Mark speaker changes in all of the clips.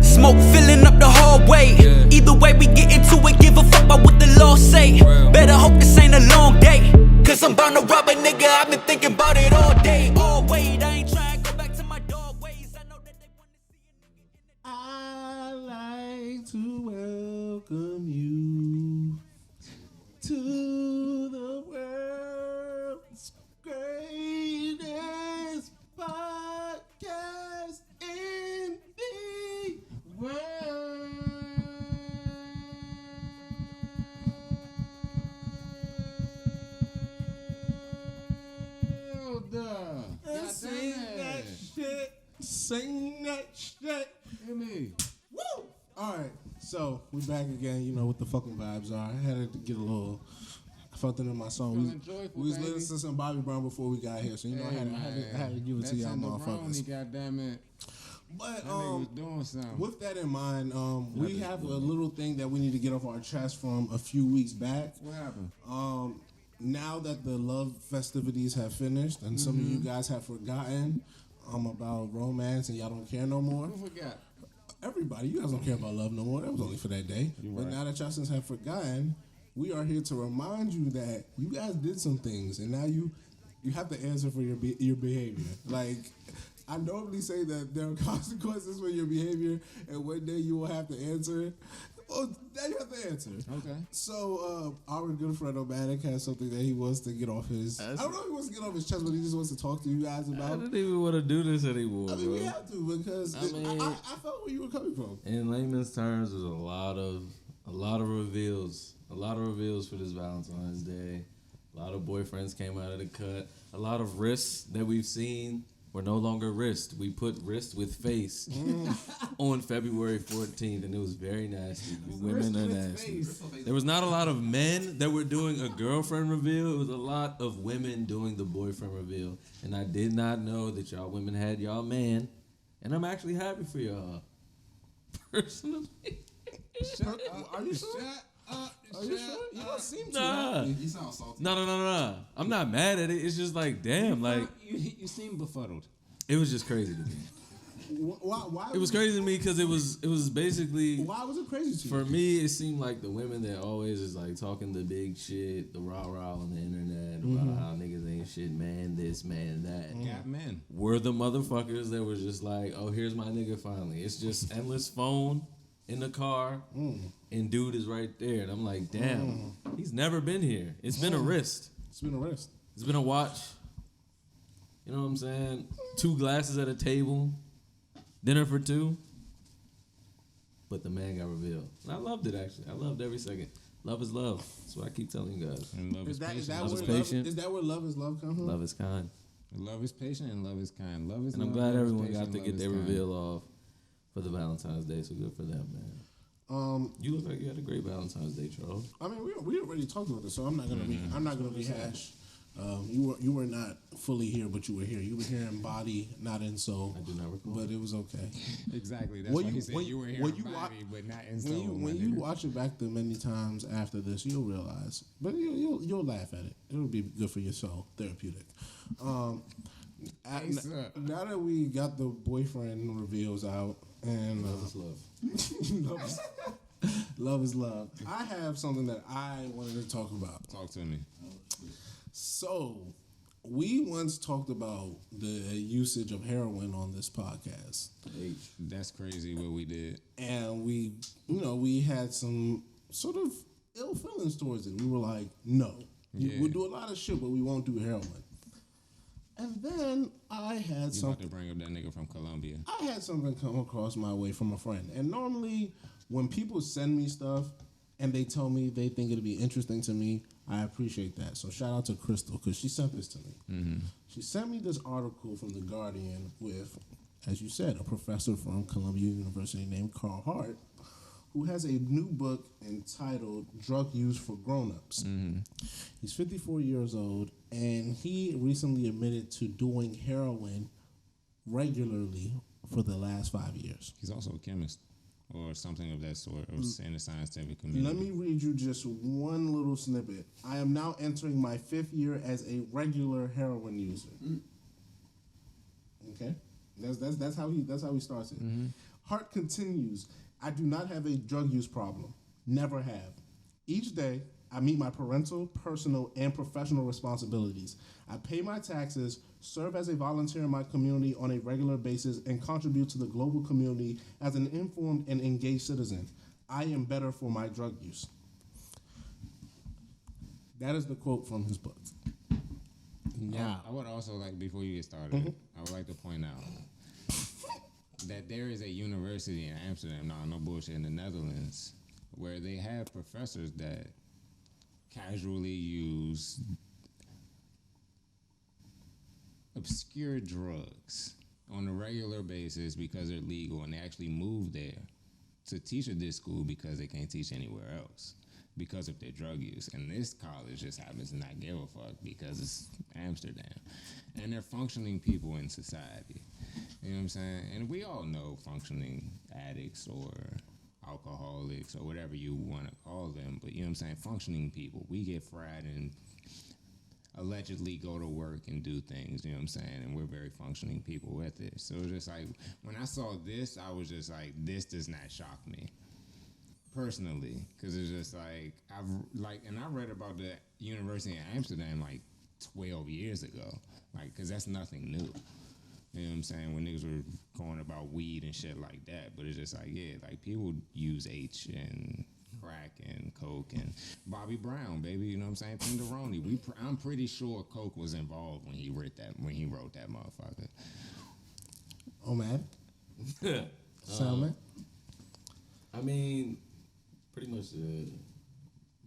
Speaker 1: Smoke filling up the hallway. Either way we get into it, give a fuck about what the law say. Better hope this ain't a long day, cause I'm bound to rob a nigga. I've been thinking about it all day. Oh wait, I ain't trying to go back to my dog ways. I know that they want to see a nigga.
Speaker 2: I like to welcome you to the world's greatest podcast in the world. Sing that shit. Sing that shit.
Speaker 3: Hear me.
Speaker 2: Woo! Alright, so we back again, you know what the fucking vibes are. I had to get a little, I felt it in my song. We was listening to some Bobby Brown before we got here, so you know I had to give it to y'all motherfuckers.
Speaker 3: Goddammit.
Speaker 2: But
Speaker 3: was doing something.
Speaker 2: with that in mind, we have a little thing that we need to get off our chest from a few weeks back.
Speaker 3: What happened?
Speaker 2: Now that the love festivities have finished and some of you guys have forgotten about romance and y'all don't care no more.
Speaker 3: Who forgot?
Speaker 2: Everybody, you guys don't care about love no more. That was only for that day. But now that y'all since have forgotten, we are here to remind you that you guys did some things, and now you have to answer for your behavior. Like, I normally say that there are consequences for your behavior, and one day you will have to answer. Well, now you have to answer.
Speaker 3: Okay.
Speaker 2: So, our good friend Omatic has something that he wants to get off his. I don't know if he wants to get off his chest, but he just wants to talk to you guys about.
Speaker 4: I didn't even want to do this anymore.
Speaker 2: I mean, we have to because I felt where you were coming from.
Speaker 4: In layman's terms, there's a lot of reveals for this Valentine's Day. A lot of boyfriends came out of the cut. A lot of wrists that we've seen were no longer wrist. We put wrist with face on February 14th, and it was very nasty. Women are nasty. There was not a lot of men that were doing a girlfriend reveal. It was a lot of women doing the boyfriend reveal. And I did not know that y'all women had y'all man. And I'm actually happy for y'all. Personally.
Speaker 2: Are you sure? Are you sure? You don't seem too
Speaker 4: Nah.
Speaker 2: happy.
Speaker 3: You sound salty.
Speaker 4: No. I'm not mad at it. It's just like, damn, like
Speaker 3: You seem befuddled.
Speaker 4: it was just crazy to me.
Speaker 2: Why
Speaker 4: It was crazy to me because it was basically.
Speaker 2: Why was it crazy to you?
Speaker 4: For me, it seemed like the women that always is like talking the big shit, the rah-rah on the internet about how niggas ain't shit, man this, man that.
Speaker 3: Got men.
Speaker 4: Were the motherfuckers that were just like, oh, here's my nigga finally. It's just endless phone in the car, and dude is right there. And I'm like, damn, he's never been here. It's been a wrist.
Speaker 2: It's been a wrist.
Speaker 4: It's been a watch. You know what I'm saying? 2 glasses at a table. Dinner for 2. But the man got revealed. And I loved it, actually. I loved every second. Love is love. That's what I keep telling you guys.
Speaker 3: And love is patient.
Speaker 2: Is that
Speaker 4: Love is
Speaker 2: where
Speaker 4: patient.
Speaker 2: Is that where love is love comes from?
Speaker 4: Love is kind.
Speaker 3: Love is patient and love is kind. Love is
Speaker 4: And I'm
Speaker 3: love,
Speaker 4: glad
Speaker 3: love is
Speaker 4: everyone
Speaker 3: patient,
Speaker 4: got to
Speaker 3: love
Speaker 4: get
Speaker 3: is
Speaker 4: their
Speaker 3: kind.
Speaker 4: reveal off for the Valentine's Day. So good for them, man. You look like you had a great Valentine's Day, Charles.
Speaker 2: I mean, we already talked about this, so I'm not gonna rehash. You were not fully here, but you were here. You were here in body, not in soul.
Speaker 4: I do not recall.
Speaker 2: But it was okay.
Speaker 3: Exactly. That's why he said you were here in body, but not in soul.
Speaker 2: When you watch it back the many times after this, you'll realize. But you'll laugh at it. It'll be good for your soul, therapeutic. Now that we got the boyfriend reveals out and
Speaker 4: Love is love.
Speaker 2: love is love. I have something that I wanted to talk about.
Speaker 3: Talk to me.
Speaker 2: So, we once talked about the usage of heroin on this podcast.
Speaker 3: That's crazy what we did.
Speaker 2: And we had some sort of ill feelings towards it. We were like, no. We'll do a lot of shit, but we won't do heroin. And then I had
Speaker 3: You about to bring up that nigga from Colombia.
Speaker 2: I had something come across my way from a friend. And normally, when people send me stuff and they tell me they think it'll be interesting to me, I appreciate that. So shout out to Crystal, because she sent this to me. She sent me this article from The Guardian with, as you said, a professor from Columbia University named Carl Hart, who has a new book entitled Drug Use for Grown-Ups. He's 54 years old, and he recently admitted to doing heroin regularly for the last 5 years.
Speaker 3: He's also a chemist. or something of that sort, or in the scientific community.
Speaker 2: Let me read you just one little snippet. I am now entering my 5th year as a regular heroin user. Okay, that's how he starts it. Hart continues. I do not have a drug use problem. Never have. Each day, I meet my parental, personal, and professional responsibilities. I pay my taxes, serve as a volunteer in my community on a regular basis, and contribute to the global community as an informed and engaged citizen. I am better for my drug use. That is the quote from his book. Now,
Speaker 3: I would also like, before you get started, I would like to point out that there is a university in Amsterdam, no bullshit, in the Netherlands, where they have professors that casually use obscure drugs on a regular basis because they're legal, and they actually move there to teach at this school because they can't teach anywhere else because of their drug use. And this college just happens to not give a fuck because it's Amsterdam. And they're functioning people in society. You know what I'm saying? And we all know functioning addicts or alcoholics or whatever you want to call them, but you know what I'm saying, functioning people. We get fried and allegedly go to work and do things, you know what I'm saying, and we're very functioning people with it. So it's just like, when I saw this, I was just like, this does not shock me personally, because it's just like, and I read about the University of Amsterdam like 12 years ago, like, because that's nothing new. You know what I'm saying? When niggas were going about weed and shit like that. But it's just like, yeah, like people use H and crack and coke and Bobby Brown, baby. You know what I'm saying? Tenderoni. I'm pretty sure coke was involved when he wrote that motherfucker.
Speaker 2: Oh man. Soundman.
Speaker 4: I mean, pretty much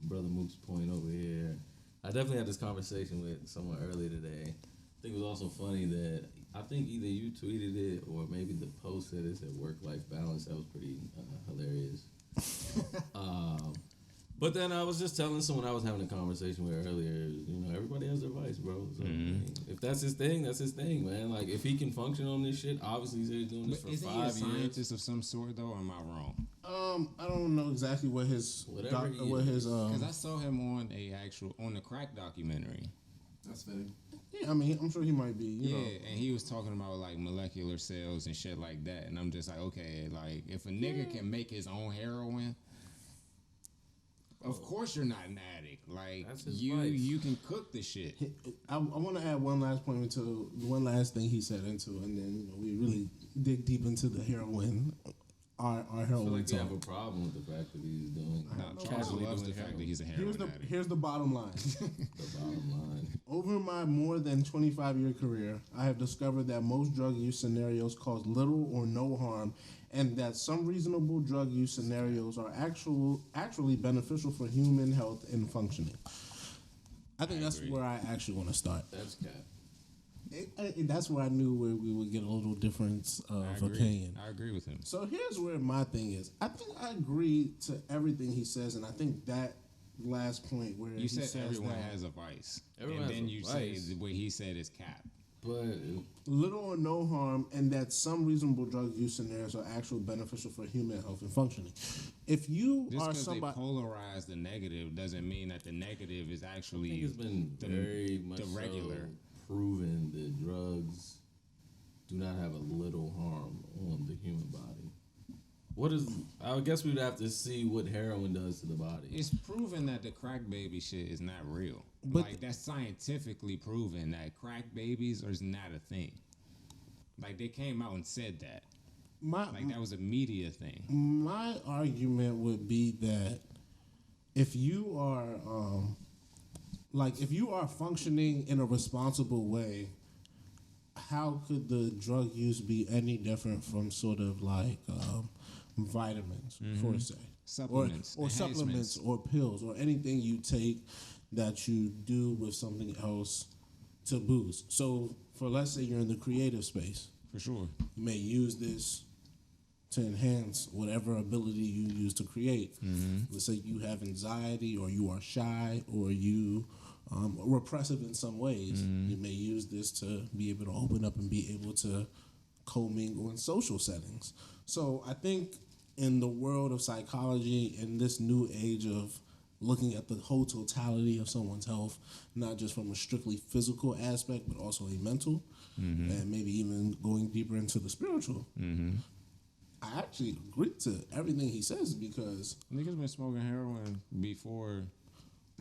Speaker 4: Brother Mook's point over here. I definitely had this conversation with someone earlier today. I think it was also funny that I think either you tweeted it or maybe the post said it said work-life balance. That was pretty hilarious. But then I was just telling someone I was having a conversation with earlier, you know, everybody has their vice, bro. So, I mean, if that's his thing, that's his thing, man. Like, if he can function on this shit, obviously he's doing this for 5 years.
Speaker 3: Isn't he a scientist of some sort, though, or am I wrong?
Speaker 2: I don't know exactly what his...
Speaker 3: Because I saw him on the crack documentary.
Speaker 2: That's funny. Yeah, I mean, I'm sure he might be, you know.
Speaker 3: And he was talking about, like, molecular cells and shit like that. And I'm just like, okay, like, if a nigga can make his own heroin, of course you're not an addict. Like, you can cook the shit.
Speaker 2: I want to add one last point to one last thing he said into, and then, you know, we really dig deep into the heroin. Our heroin.
Speaker 4: I feel like you have a problem with the fact that he's doing.
Speaker 3: Charles loves the fact that he's a heroin addict.
Speaker 2: Here's the bottom line.
Speaker 4: The bottom line.
Speaker 2: Over my more than 25-year career, I have discovered that most drug use scenarios cause little or no harm, and that some reasonable drug use scenarios are actually beneficial for human health and functioning. I think that's where I actually want to start.
Speaker 4: That's cap.
Speaker 2: That's where I knew where we would get a little difference of opinion.
Speaker 3: I agree with him.
Speaker 2: So here's where my thing is. I think I agree to everything he says, and I think that last point where
Speaker 3: you said everyone has a vice, and then you say what he said is cap.
Speaker 4: But
Speaker 2: little or no harm, and that some reasonable drug use scenarios are actually beneficial for human health and functioning. If you
Speaker 3: just
Speaker 2: are
Speaker 3: because they
Speaker 2: somebody
Speaker 3: polarize the negative doesn't mean that the negative is actually
Speaker 4: I think it's been very much
Speaker 3: the regular.
Speaker 4: So proven that drugs do not have a little harm on the human body. I guess we'd have to see what heroin does to the body.
Speaker 3: It's proven that the crack baby shit is not real.
Speaker 2: But
Speaker 3: like, that's scientifically proven that crack babies is not a thing. Like, they came out and said that. That was a media thing.
Speaker 2: My argument would be that if you are if you are functioning in a responsible way, how could the drug use be any different from sort of like vitamins, for say,
Speaker 3: supplements,
Speaker 2: or supplements, or pills, or anything you take that you do with something else to boost? So, for let's say you're in the creative space,
Speaker 3: for sure,
Speaker 2: you may use this to enhance whatever ability you use to create. Let's say you have anxiety, or you are shy, or you repressive in some ways. You may use this to be able to open up and be able to commingle in social settings. So I think in the world of psychology in this new age of looking at the whole totality of someone's health, not just from a strictly physical aspect, but also a mental, and maybe even going deeper into the spiritual. I actually agree to everything he says because
Speaker 3: niggas been smoking heroin before.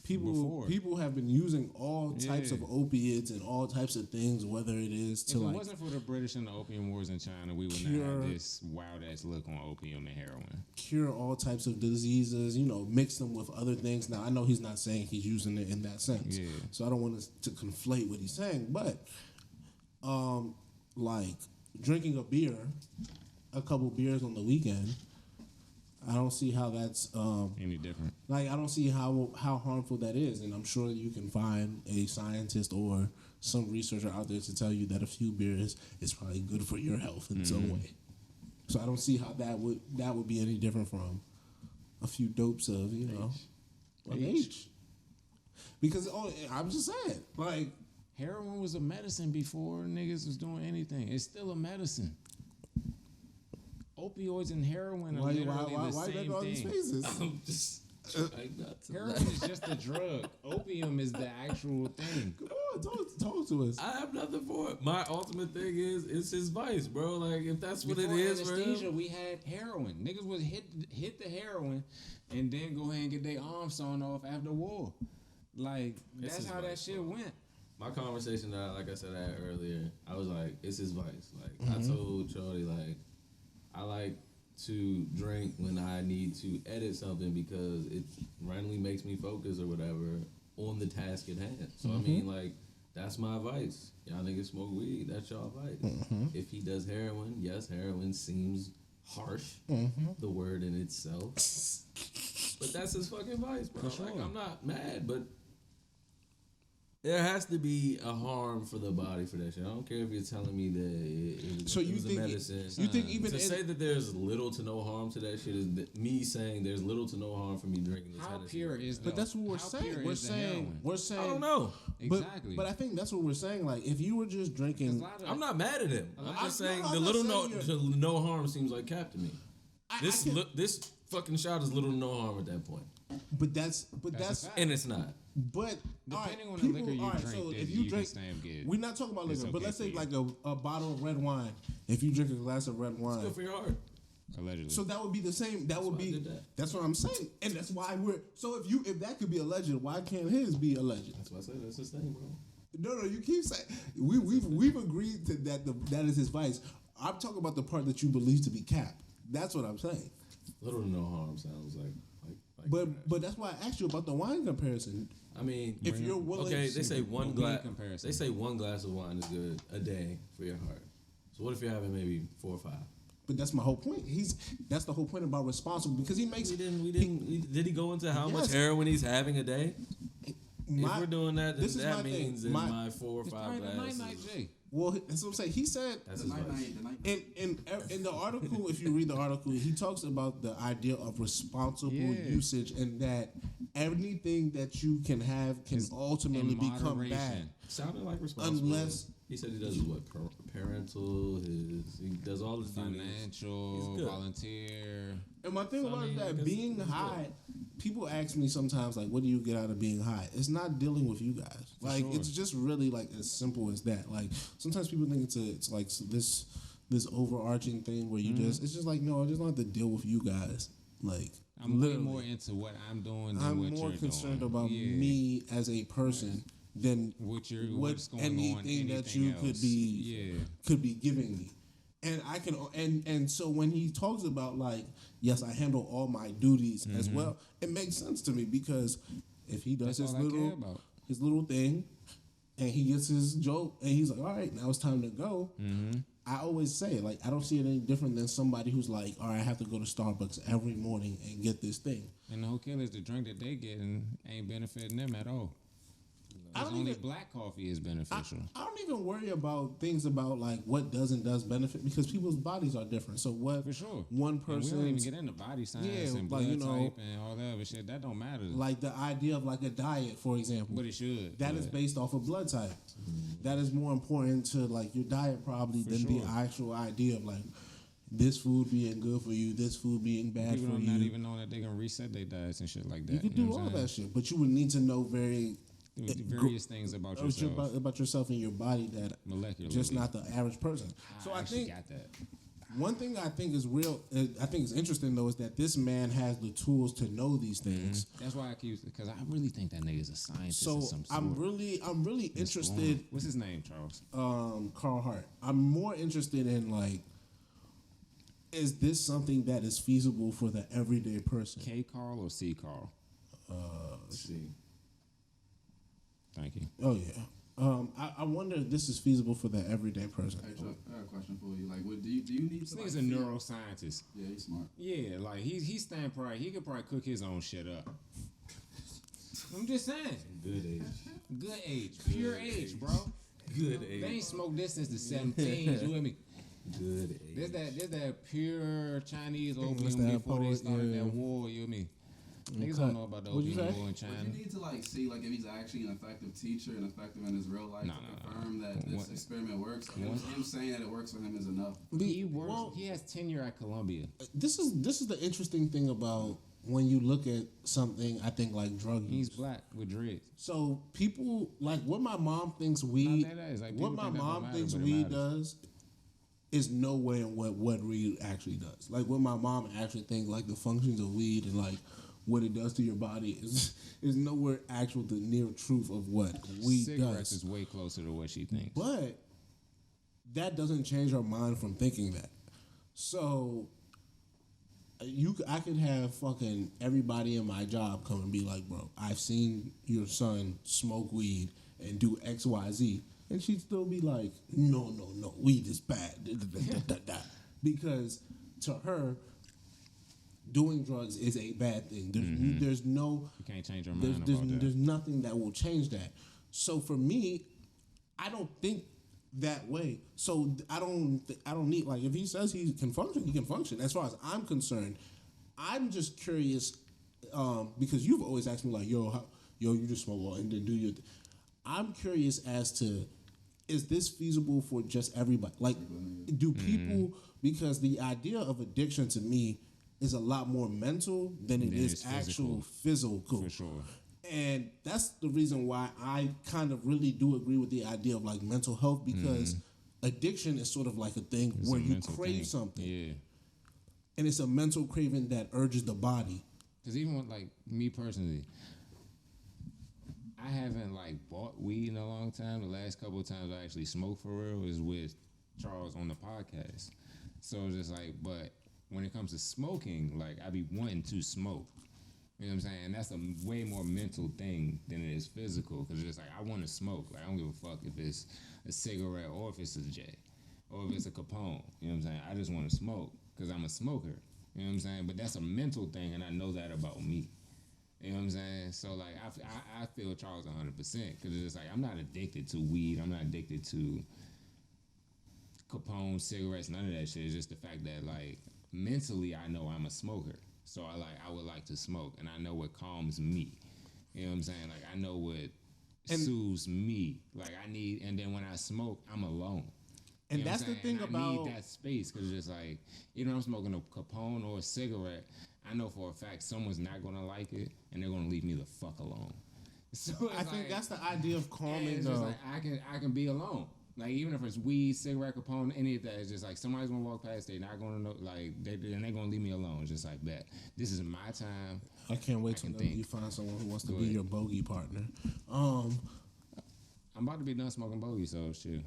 Speaker 2: People have been using all types of opiates and all types of things, whether it is to
Speaker 3: if it
Speaker 2: like
Speaker 3: wasn't for the British and the opium wars in China, we would not have this wild ass look on opium and heroin.
Speaker 2: Cure all types of diseases, you know, mix them with other things. Now I know he's not saying he's using it in that sense, so I don't want to conflate what he's saying, but like drinking a beer, a couple beers on the weekend, I don't see how that's
Speaker 3: any different.
Speaker 2: Like I don't see how harmful that is, and I'm sure you can find a scientist or some researcher out there to tell you that a few beers is probably good for your health in some way. So I don't see how that would be any different from a few dopes of H. Because I'm just saying, like
Speaker 3: heroin was a medicine before niggas was doing anything. It's still a medicine. Opioids and heroin are literally the same
Speaker 2: all
Speaker 3: thing.
Speaker 2: these faces?
Speaker 4: I'm just
Speaker 3: Heroin is just a drug. Opium is the actual thing.
Speaker 2: Come on, talk to us.
Speaker 4: I have nothing for it. My ultimate thing is it's his vice, bro. Like if that's what
Speaker 3: Before
Speaker 4: it is for
Speaker 3: anesthesia,
Speaker 4: him.
Speaker 3: we had heroin. Niggas would hit the heroin and then go ahead and get their arms sawn off after war. Like that's how that shit went.
Speaker 4: My conversation that, like I said earlier, I was like, it's his vice. Like I told Charlie, like I like to drink when I need to edit something because it randomly makes me focus or whatever on the task at hand. So I mean, like that's my vice. Y'all niggas smoke weed, that's y'all vice. If he does heroin, yes, heroin seems harsh, the word in itself, but that's his fucking vice, bro.
Speaker 3: For
Speaker 4: Like
Speaker 3: sure.
Speaker 4: I'm not mad, but there has to be a harm for the body for that shit. I don't care if you're telling me that
Speaker 2: So you
Speaker 4: it was
Speaker 2: think
Speaker 4: a medicine.
Speaker 2: you think even
Speaker 4: To
Speaker 2: in,
Speaker 4: say that there's little to no harm to that shit is me saying there's little to no harm for me drinking this
Speaker 3: How
Speaker 4: Hennessy.
Speaker 3: pure is
Speaker 2: but that's what we're
Speaker 3: how
Speaker 2: saying.
Speaker 3: pure
Speaker 2: We're
Speaker 3: is the
Speaker 2: saying
Speaker 3: heroin?
Speaker 2: we're saying
Speaker 4: I don't know.
Speaker 3: Exactly.
Speaker 2: But I think that's what we're saying. Like if you were just drinking,
Speaker 4: I'm not mad at him. I'm just saying
Speaker 2: I'm
Speaker 4: the
Speaker 2: not
Speaker 4: little
Speaker 2: saying
Speaker 4: no harm seems like cap to me. This fucking shot is little to no harm at that point,
Speaker 2: but that's
Speaker 3: a fact.
Speaker 4: and it's not.
Speaker 2: but
Speaker 3: Depending
Speaker 2: all
Speaker 3: on
Speaker 2: right,
Speaker 3: the liquor you drink,
Speaker 2: so
Speaker 3: then
Speaker 2: if
Speaker 3: you
Speaker 2: you
Speaker 3: can
Speaker 2: drink,
Speaker 3: stand good.
Speaker 2: we're not talking about liquor,
Speaker 3: It's
Speaker 2: but
Speaker 3: okay
Speaker 2: let's say
Speaker 3: for
Speaker 2: like a bottle of red wine. If you drink a glass of red wine,
Speaker 4: Good for your heart.
Speaker 3: Allegedly.
Speaker 2: so that would be the same. That would
Speaker 4: why I
Speaker 2: be.
Speaker 4: did that.
Speaker 2: That's what I'm saying, and that's why we're. So if that could be alleged, why can't his be alleged?
Speaker 4: That's why I said that's his thing, bro.
Speaker 2: No, you keep saying we've agreed to that. That is his vice. I'm talking about the part that you believe to be cap. That's what I'm saying.
Speaker 4: Little to no harm sounds like.
Speaker 2: But that's why I asked you about the wine comparison.
Speaker 4: I mean,
Speaker 2: If you're willing,
Speaker 4: okay, they say one
Speaker 3: weed
Speaker 4: glass.
Speaker 3: comparison.
Speaker 4: They say one glass of wine is good a day for your heart. So what if you're having maybe 4 or 5?
Speaker 2: but that's my whole point. That's the whole point about responsible because he makes.
Speaker 4: Did he go into how much
Speaker 2: Yes.
Speaker 4: heroin he's having a day? If we're doing that, then
Speaker 2: this is my
Speaker 4: that means
Speaker 2: thing.
Speaker 4: in my 4 or 5 glasses.
Speaker 2: Well, that's what I'm saying. He said
Speaker 4: That's his vice.
Speaker 2: in the article, if you read the article, he talks about the idea of responsible usage and that anything that you can have can ultimately become bad.
Speaker 3: moderation.
Speaker 4: Sounded like responsible.
Speaker 2: Unless
Speaker 4: he said he does what parental, he does all his duties.
Speaker 3: Financial,
Speaker 4: He's good.
Speaker 3: volunteer.
Speaker 2: And my thing
Speaker 4: So, I
Speaker 2: about
Speaker 4: mean,
Speaker 2: that
Speaker 4: because
Speaker 2: being
Speaker 4: it's
Speaker 2: high, people ask me sometimes like, "What do you get out of being high?" It's not dealing with you guys. Like
Speaker 3: sure.
Speaker 2: it's just really like as simple as that. Like sometimes people think it's like this overarching thing where you just it's just like no, I just don't have to deal with you guys. Like
Speaker 3: I'm way
Speaker 2: literally.
Speaker 3: more into what I'm doing than
Speaker 2: I'm
Speaker 3: what
Speaker 2: more
Speaker 3: you're
Speaker 2: concerned
Speaker 3: doing.
Speaker 2: about me as a person than
Speaker 3: What's going on,
Speaker 2: anything that
Speaker 3: anything
Speaker 2: you
Speaker 3: else.
Speaker 2: could be giving me. And I can and so when he talks about like, yes, I handle all my duties as well, it makes sense to me because if he does
Speaker 3: That's
Speaker 2: his
Speaker 3: all I care about.
Speaker 2: his little thing and he gets his joke and he's like, all right, now it's time to go. I always say, like, I don't see it any different than somebody who's like, all right, I have to go to Starbucks every morning and get this thing.
Speaker 3: And the whole kill is the drink that they getting ain't benefiting them at all.
Speaker 2: I
Speaker 3: Because
Speaker 2: don't
Speaker 3: only
Speaker 2: even-
Speaker 3: black coffee is beneficial.
Speaker 2: I don't even worry about things about like what does and does benefit because people's bodies are different. So what
Speaker 3: For sure.
Speaker 2: one
Speaker 3: And we don't
Speaker 2: person
Speaker 3: even get into body science and blood
Speaker 2: like, you know,
Speaker 3: type and all that other shit. That don't matter.
Speaker 2: like the idea of like a diet, for example.
Speaker 3: But it should.
Speaker 2: That is
Speaker 3: but-
Speaker 2: based off of blood type. That is more important to like your diet probably than the
Speaker 3: sure.
Speaker 2: actual idea of like this food being good for you, this food being bad
Speaker 3: People
Speaker 2: for
Speaker 3: don't
Speaker 2: you.
Speaker 3: not even know that they can reset their diets and shit like that.
Speaker 2: You could do all that shit, but you would need to know
Speaker 3: various things about yourself.
Speaker 2: about yourself and your body that
Speaker 3: Molecularly.
Speaker 2: just not the average person. So I
Speaker 3: actually
Speaker 2: think
Speaker 3: got that.
Speaker 2: one thing I think is real. I think is interesting though is that this man has the tools to know these things.
Speaker 3: That's why I keep because I really think that nigga's a scientist
Speaker 2: So
Speaker 3: of some sort.
Speaker 2: I'm really interested.
Speaker 3: What's his name, Charles?
Speaker 2: Carl Hart. I'm more interested in like, is this something that is feasible for the everyday person?
Speaker 3: K. Carl or C. Carl?
Speaker 4: Let's see.
Speaker 3: Thank you.
Speaker 2: Oh yeah. I wonder if this is feasible for the everyday person.
Speaker 5: Hey Chuck, I got a question for you. Like, do you need
Speaker 3: This
Speaker 5: to? Like,
Speaker 3: nigga's a neuroscientist.
Speaker 5: Yeah, he's smart.
Speaker 3: Yeah, like he's staying probably he could probably cook his own shit up. I'm just saying.
Speaker 4: Good age.
Speaker 3: Good age. Pure age, bro.
Speaker 4: Good
Speaker 3: They
Speaker 4: age.
Speaker 3: ain't smoked this since the 17s, you with me?
Speaker 4: Good age.
Speaker 3: There's that pure Chinese
Speaker 2: That's
Speaker 3: opium
Speaker 2: that
Speaker 3: before they
Speaker 2: poet,
Speaker 3: started
Speaker 2: yeah.
Speaker 3: that war, you with me? Niggas don't know about the
Speaker 2: What'd you
Speaker 3: opium
Speaker 2: say?
Speaker 3: war in
Speaker 5: But
Speaker 3: China.
Speaker 5: you need to like see like if he's actually an effective teacher and effective in his real life
Speaker 3: No,
Speaker 5: to
Speaker 3: no, no.
Speaker 5: confirm that this
Speaker 3: What-
Speaker 5: experiment works.
Speaker 3: what-
Speaker 5: Him saying that it works for him is enough.
Speaker 3: He works.
Speaker 2: Well,
Speaker 3: He has tenure at Columbia.
Speaker 2: this is the interesting thing about when you look at something. I think like drug
Speaker 3: He's
Speaker 2: use.
Speaker 3: black with dreads.
Speaker 2: So people like what my mom thinks weed.
Speaker 3: Not that is, like,
Speaker 2: What
Speaker 3: people
Speaker 2: my
Speaker 3: think that don't
Speaker 2: mom
Speaker 3: matter,
Speaker 2: thinks
Speaker 3: but it
Speaker 2: weed
Speaker 3: matters.
Speaker 2: does is nowhere in what weed actually does. Like what my mom actually thinks, like the functions of weed and like what it does to your body is nowhere actual the near truth of what weed
Speaker 3: Cigarettes
Speaker 2: does.
Speaker 3: is way closer to what she thinks.
Speaker 2: But that doesn't change her mind from thinking that. So I could have fucking everybody in my job come and be like, bro, I've seen your son smoke weed and do X, Y, Z. And she'd still be like, no, weed is bad. Because to her, doing drugs is a bad thing. There's no
Speaker 3: You can't change her mind
Speaker 2: there's,
Speaker 3: about that.
Speaker 2: there's nothing that will change that. So for me, I don't think that way. So I don't need like if he says he can function, he can function. As far as I'm concerned, I'm just curious because you've always asked me like, yo, you just smoke well and then do your. I'm curious as to is this feasible for just everybody? Like, do people because the idea of addiction to me is a lot more mental than it
Speaker 3: Than
Speaker 2: is
Speaker 3: it's
Speaker 2: actual physical.
Speaker 3: For sure.
Speaker 2: And that's the reason why I kind of really do agree with the idea of like mental health because addiction is sort of like a thing
Speaker 3: It's
Speaker 2: where
Speaker 3: a
Speaker 2: you
Speaker 3: mental
Speaker 2: crave
Speaker 3: thing.
Speaker 2: something.
Speaker 3: Yeah.
Speaker 2: And it's a mental craving that urges the body.
Speaker 3: Because even with, like, me personally, I haven't, like, bought weed in a long time. The last couple of times I actually smoked for real is with Charles on the podcast. So it's just like, but when it comes to smoking, like, I be wanting to smoke. You know what I'm saying? And that's a way more mental thing than it is physical. Because it's like, I want to smoke. Like, I don't give a fuck if it's a cigarette or if it's a J or if it's a Capone. You know what I'm saying? I just want to smoke because I'm a smoker. You know what I'm saying? But that's a mental thing, and I know that about me. You know what I'm saying? So, like, I feel Charles 100% because it's like I'm not addicted to weed. I'm not addicted to Capone, cigarettes, none of that shit. It's just the fact that, like, mentally I know I'm a smoker. So, I would like to smoke, and I know what calms me. You know what I'm saying? Like, I know what soothes me. Like, I need, and then when I smoke, I'm alone.
Speaker 2: And
Speaker 3: You know what
Speaker 2: that's
Speaker 3: I'm
Speaker 2: the
Speaker 3: saying?
Speaker 2: thing
Speaker 3: And I
Speaker 2: about
Speaker 3: need that space because it's like, even if I'm smoking a Capone or a cigarette, I know for a fact someone's not gonna like it and they're gonna leave me the fuck alone. So
Speaker 2: I think that's the idea of
Speaker 3: and
Speaker 2: calming
Speaker 3: it's just
Speaker 2: though.
Speaker 3: like I can be alone. Like even if it's weed, cigarette, Capone, any of that, it's just like somebody's gonna walk past, they're not gonna know, like they're gonna leave me alone. It's just like that. This is my time.
Speaker 2: I can't wait till
Speaker 3: can think.
Speaker 2: you find someone who wants to
Speaker 3: Go
Speaker 2: be
Speaker 3: ahead.
Speaker 2: your bogey partner.
Speaker 3: I'm about to be done smoking bogey, so shit.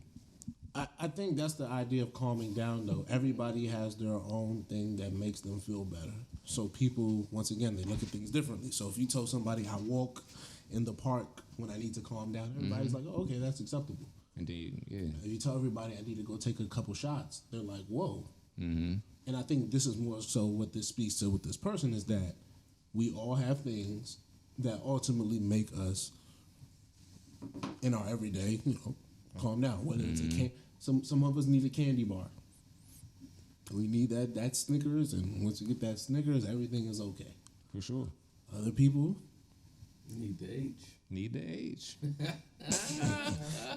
Speaker 2: I think that's the idea of calming down, though. Everybody has their own thing that makes them feel better. So people, once again, they look at things differently. So if you told somebody I walk in the park when I need to calm down, everybody's like, oh, okay, that's acceptable.
Speaker 3: Indeed, yeah.
Speaker 2: If you tell everybody I need to go take a couple shots, they're like, whoa. Mm-hmm. And I think this is more so what this speaks to with this person is that we all have things that ultimately make us, in our everyday, calm down. Whether it's a some of us need a candy bar. We need that Snickers, and once you get that Snickers, everything is okay.
Speaker 3: For sure.
Speaker 2: Other people,
Speaker 4: Need the age.
Speaker 3: Need the age.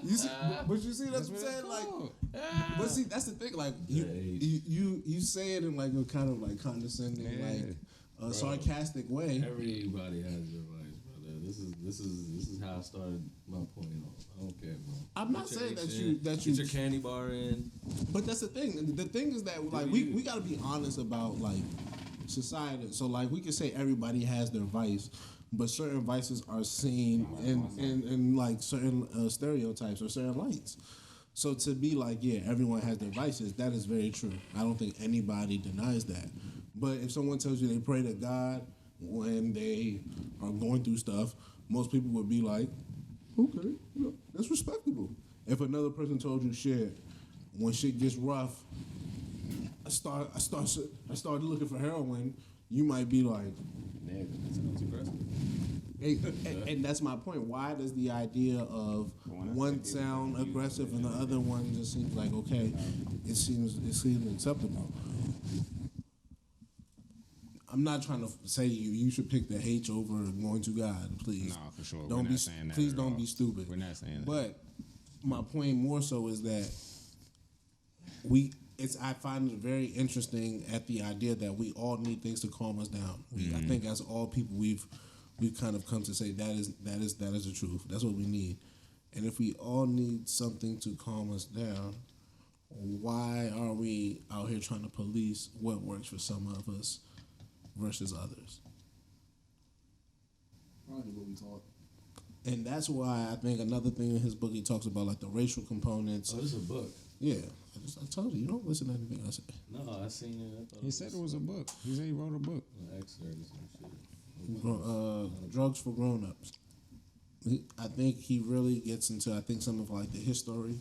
Speaker 2: You see, but you see, that's what I'm saying. Like, but see, that's the thing. Like, you say it in like a kind of like condescending, like a sarcastic way.
Speaker 4: Everybody has their rights, brother. This is how I started my point. I don't care, bro.
Speaker 2: I'm not saying that you
Speaker 4: get your candy bar in.
Speaker 2: But that's the thing. The thing is that like we got to be honest about like society. So like we can say everybody has their vice, but certain vices are seen in like certain stereotypes or certain lights. So to be like, yeah, everyone has their vices, that is very true. I don't think anybody denies that. But if someone tells you they pray to God when they are going through stuff, most people would be like, okay, that's respectable. If another person told you shit, when shit gets rough, I started looking for heroin, you might be like,
Speaker 4: That sounds aggressive.
Speaker 2: and that's my point. Why does the idea of one sound aggressive and the other one just seems like okay? It seems acceptable. I'm not trying to say you should pick the H over going to God, please.
Speaker 3: No, for sure.
Speaker 2: Don't
Speaker 3: We're
Speaker 2: be
Speaker 3: not saying that
Speaker 2: please
Speaker 3: at
Speaker 2: don't
Speaker 3: all.
Speaker 2: be stupid.
Speaker 3: We're not saying that.
Speaker 2: But my point more so is that I find it very interesting at the idea that we all need things to calm us down. I think as all people we've kind of come to say that is the truth. That's what we need. And if we all need something to calm us down, why are we out here trying to police what works for some of us versus others?
Speaker 5: Probably what we taught.
Speaker 2: And that's why I think another thing in his book he talks about like the racial components.
Speaker 4: Oh, this is a book.
Speaker 2: Yeah, I told you don't listen to anything I say.
Speaker 4: No, I seen it. I thought
Speaker 3: He said it was a book. He said he wrote a book.
Speaker 4: an excerpt or some shit.
Speaker 2: Drugs for grown-ups. I think he really gets into some of like the historic